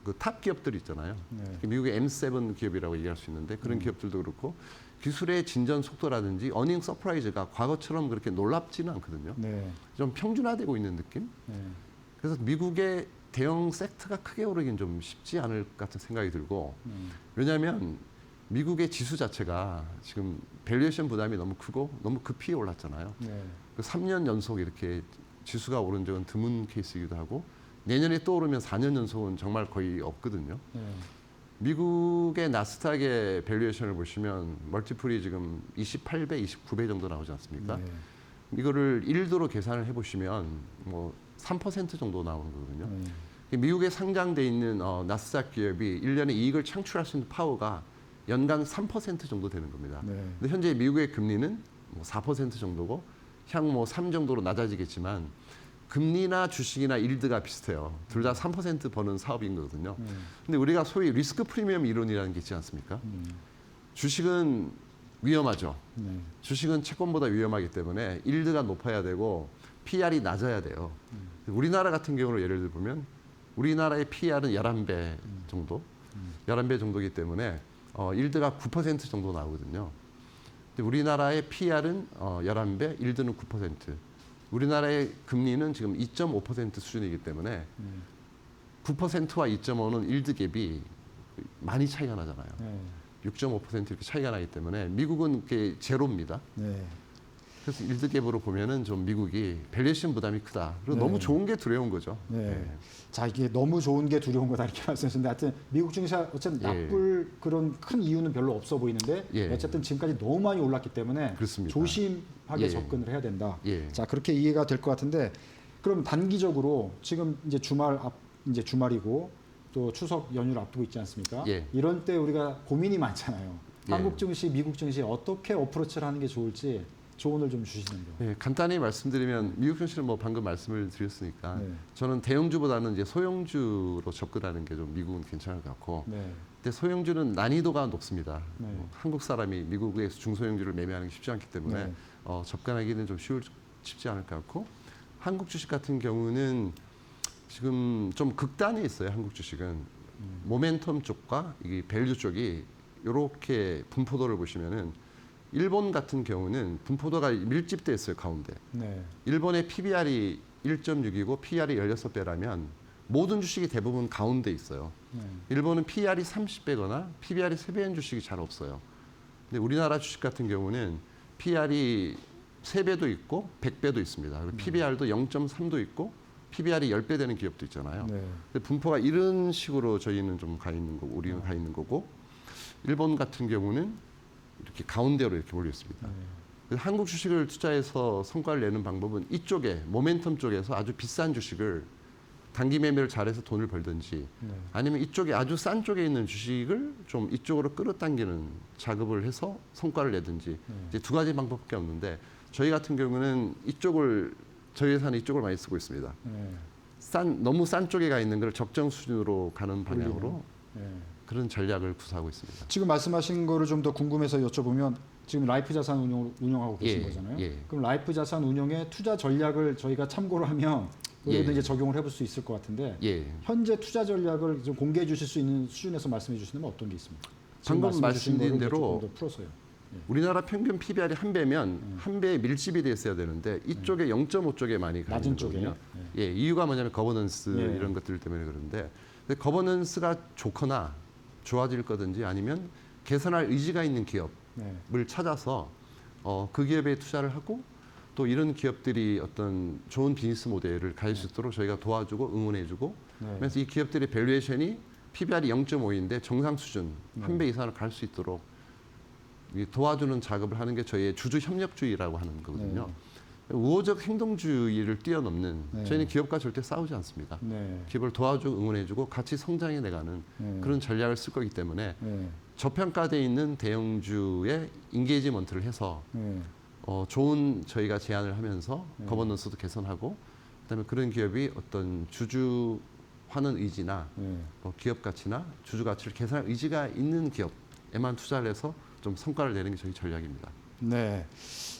그 탑 기업들 있잖아요. 미국의 M7 기업이라고 얘기할 수 있는데 그런 기업들도 그렇고 기술의 진전 속도라든지 어닝 서프라이즈가 과거처럼 그렇게 놀랍지는 않거든요. 좀 평준화되고 있는 느낌. 그래서 미국의 대형 섹터가 크게 오르긴 좀 쉽지 않을 것 같은 생각이 들고 왜냐하면 미국의 지수 자체가 지금 밸류에이션 부담이 너무 크고 너무 급히 올랐잖아요. 그 3년 연속 이렇게 지수가 오른 적은 드문 케이스이기도 하고 내년에 또 오르면 4년 연속은 정말 거의 없거든요. 미국의 나스닥의 밸류에이션을 보시면 멀티플이 지금 28배, 29배 정도 나오지 않습니까? 이거를 1도로 계산을 해보시면 뭐 3% 정도 나오는 거거든요. 미국에 상장돼 있는 나스닥 기업이 1년에 이익을 창출할 수 있는 파워가 연간 3% 정도 되는 겁니다. 네. 근데 현재 미국의 금리는 뭐 4% 정도고 향 뭐 3 정도로 낮아지겠지만 금리나 주식이나 일드가 비슷해요. 둘 다 3% 버는 사업인 거거든요. 근데 우리가 소위 리스크 프리미엄 이론이라는 게 있지 않습니까? 주식은 위험하죠. 네. 주식은 채권보다 위험하기 때문에 일드가 높아야 되고 PR이 낮아야 돼요. 우리나라 같은 경우를 예를 들어 보면 우리나라의 PR은 11배 정도, 11배 정도이기 때문에 일드가 9% 정도 나오거든요. 근데 우리나라의 PR은 11배, 일드는 9%. 우리나라의 금리는 지금 2.5% 수준이기 때문에 9%와 2.5는 일드 갭이 많이 차이가 나잖아요. 네. 6.5% 이렇게 차이가 나기 때문에 미국은 그게 제로입니다. 네. 그래서 일드 갭으로 보면은 좀 미국이 밸류에이션 부담이 크다. 그리고 네. 너무 좋은 게 두려운 거죠. 네. 자, 이게 너무 좋은 게 두려운 거다 이렇게 말씀하셨는데 하여튼 미국 증시가 어쨌든 나쁠 그런 큰 이유는 별로 없어 보이는데 예. 어쨌든 지금까지 너무 많이 올랐기 때문에 그렇습니다. 조심하게 예. 접근을 해야 된다. 예. 자, 그렇게 이해가 될 것 같은데 그럼 단기적으로 지금 이제 이제 주말이고 또 추석 연휴를 앞두고 있지 않습니까? 예. 이런 때 우리가 고민이 많잖아요. 예. 한국 증시, 미국 증시 어떻게 어프로치를 하는 게 좋을지 조언을 좀 주시는데요. 네, 간단히 말씀드리면 미국 증시는 뭐 방금 말씀을 드렸으니까 네. 저는 대형주보다는 이제 소형주로 접근하는 게 좀 미국은 괜찮을 것 같고 네. 근데 소형주는 난이도가 높습니다. 네. 한국 사람이 미국에서 중소형주를 매매하는 게 쉽지 않기 때문에 네. 접근하기는 좀 쉽지 않을 것 같고 한국 주식 같은 경우는 지금 좀 극단에 있어요. 한국 주식은 모멘텀 쪽과 이게 밸류 쪽이 이렇게 분포도를 보시면은 일본 같은 경우는 분포도가 밀집돼 있어요. 가운데. 네. 일본의 PBR이 1.6이고 PR이 16배라면 모든 주식이 대부분 가운데 있어요. 네. 일본은 PR이 30배거나 PBR이 3배인 주식이 잘 없어요. 근데 우리나라 주식 같은 경우는 PR이 3배도 있고 100배도 있습니다. 그리고 PBR도 0.3도 있고 PBR이 10배 되는 기업도 있잖아요. 네. 근데 분포가 이런 식으로 저희는 좀 가 있는 거고 우리는 가 있는 거고 일본 같은 경우는 이렇게 가운데로 이렇게 몰려 있습니다. 그래서 한국 주식을 투자해서 성과를 내는 방법은 이쪽에 모멘텀 쪽에서 아주 비싼 주식을 단기 매매를 잘해서 돈을 벌든지 네. 아니면 이쪽에 아주 싼 쪽에 있는 주식을 좀 이쪽으로 끌어당기는 작업을 해서 성과를 내든지 이제 두 가지 방법밖에 없는데 저희 같은 경우는 저희 회사는 이쪽을 많이 쓰고 있습니다. 네. 너무 싼 쪽에 가 있는 걸 적정 수준으로 가는 방향으로 네. 그런 전략을 구사하고 있습니다. 지금 말씀하신 거를 좀 더 궁금해서 여쭤보면 지금 라이프 자산 운영하고 계신 예, 거잖아요. 예. 그럼 라이프 자산 운영의 투자 전략을 저희가 참고를 하면 그래도 예. 이제 적용을 해볼 수 있을 것 같은데 예. 현재 투자 전략을 좀 공개해 주실 수 있는 수준에서 말씀해 주시면 어떤 게 있습니까? 지금 방금 말씀해 주신 말씀드린 거를 대로 조금 더 풀어서요. 우리나라 평균 PBR이 1배면 1배에 밀집이 돼 있어야 되는데 이쪽에 0.5 쪽에 많이 가 낮은 있는 쪽에. 거거든요. 예, 이유가 뭐냐면 거버넌스 예. 이런 것들 때문에 그런데 근데 거버넌스가 좋거나 좋아질 거든지 아니면 개선할 의지가 있는 기업을 네. 찾아서 그 기업에 투자를 하고 또 이런 기업들이 어떤 좋은 비즈니스 모델을 가질 수 있도록 저희가 도와주고 응원해주고 네. 그래서 이 기업들의 밸류에이션이 PBR이 0.5인데 정상 수준 네. 1배 이상을 갈 수 있도록 도와주는 작업을 하는 게 저희의 주주 협력주의라고 하는 거거든요. 우호적 행동주의를 뛰어넘는 네. 저희는 기업과 절대 싸우지 않습니다. 네. 기업을 도와주고 응원해주고 같이 성장해 나가는 네. 그런 전략을 쓸 거기 때문에 네. 저평가돼 있는 대형주의 인게이지먼트를 해서 네. 좋은 저희가 제안을 하면서 네. 거버넌스도 개선하고 그다음에 그런 기업이 어떤 주주하는 의지나 네. 기업 가치나 주주 가치를 개선할 의지가 있는 기업에만 투자를 해서 좀 성과를 내는 게 저희 전략입니다. 네.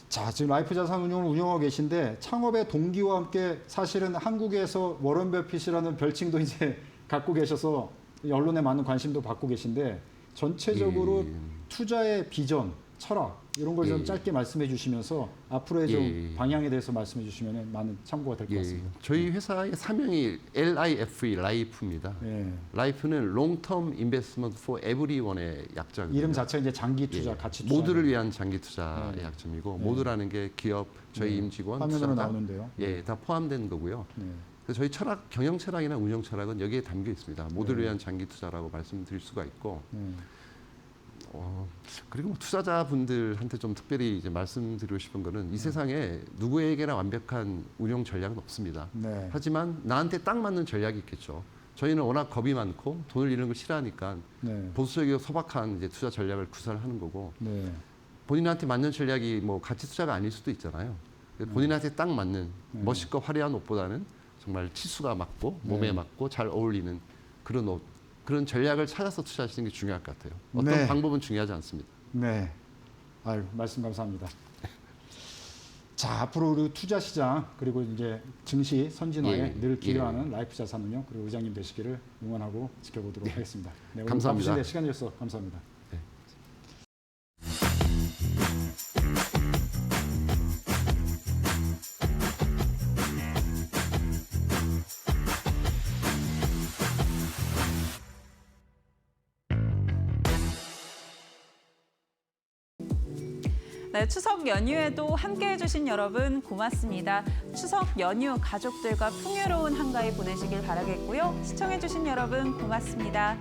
자, 지금 라이프 자산 운용을 운영하고 계신데 창업의 동기와 함께 사실은 한국에서 워런 버핏이라는 별칭도 이제 갖고 계셔서 언론에 많은 관심도 받고 계신데 전체적으로 예. 투자의 비전, 철학 이런 걸 좀 예. 짧게 말씀해 주시면서 앞으로의 좀 예. 방향에 대해서 말씀해 주시면 많은 참고가 될 것 같습니다. 저희 회사의 사명이 LIFE, 라이프입니다. 예. 라이프는 Long Term Investment for Everyone의 약자거든요. 이름 자체가 이제 장기 투자, 예. 가치 투자. 모두를 위한 장기 투자의 약점이고 네. 모두라는 게 기업, 저희 네. 임직원, 화면으로 투자자, 나오는데요. 예, 다 포함된 거고요. 네. 그래서 저희 철학, 경영 철학이나 운영 철학은 여기에 담겨 있습니다. 모두를 네. 위한 장기 투자라고 말씀드릴 수가 있고, 네. 그리고 뭐 투자자분들한테 좀 특별히 이제 말씀드리고 싶은 거는 이 세상에 누구에게나 완벽한 운영 전략은 없습니다. 네. 하지만 나한테 딱 맞는 전략이 있겠죠. 저희는 워낙 겁이 많고 돈을 잃는 걸 싫어하니까 네. 보수적이고 소박한 이제 투자 전략을 구사를 하는 거고 네. 본인한테 맞는 전략이 뭐 가치 투자가 아닐 수도 있잖아요. 본인한테 딱 맞는 멋있고 화려한 옷보다는 정말 치수가 맞고 몸에 맞고 잘 어울리는 그런 옷, 그런 전략을 찾아서 투자하시는 게 중요할 것 같아요. 어떤 네. 방법은 중요하지 않습니다. 네. 아유, 말씀 감사합니다. 자, 앞으로 우리 투자 시장 그리고 이제 증시 선진화에 예, 늘 기여하는 라이프 자산운용 그리고 의장님 되시기를 응원하고 지켜보도록 하겠습니다. 네, 오늘 감사합니다. 바쁘신데 시간 주셔서 감사합니다. 네, 추석 연휴에도 함께해 주신 여러분 고맙습니다. 추석 연휴 가족들과 풍요로운 한가위 보내시길 바라겠고요. 시청해 주신 여러분 고맙습니다.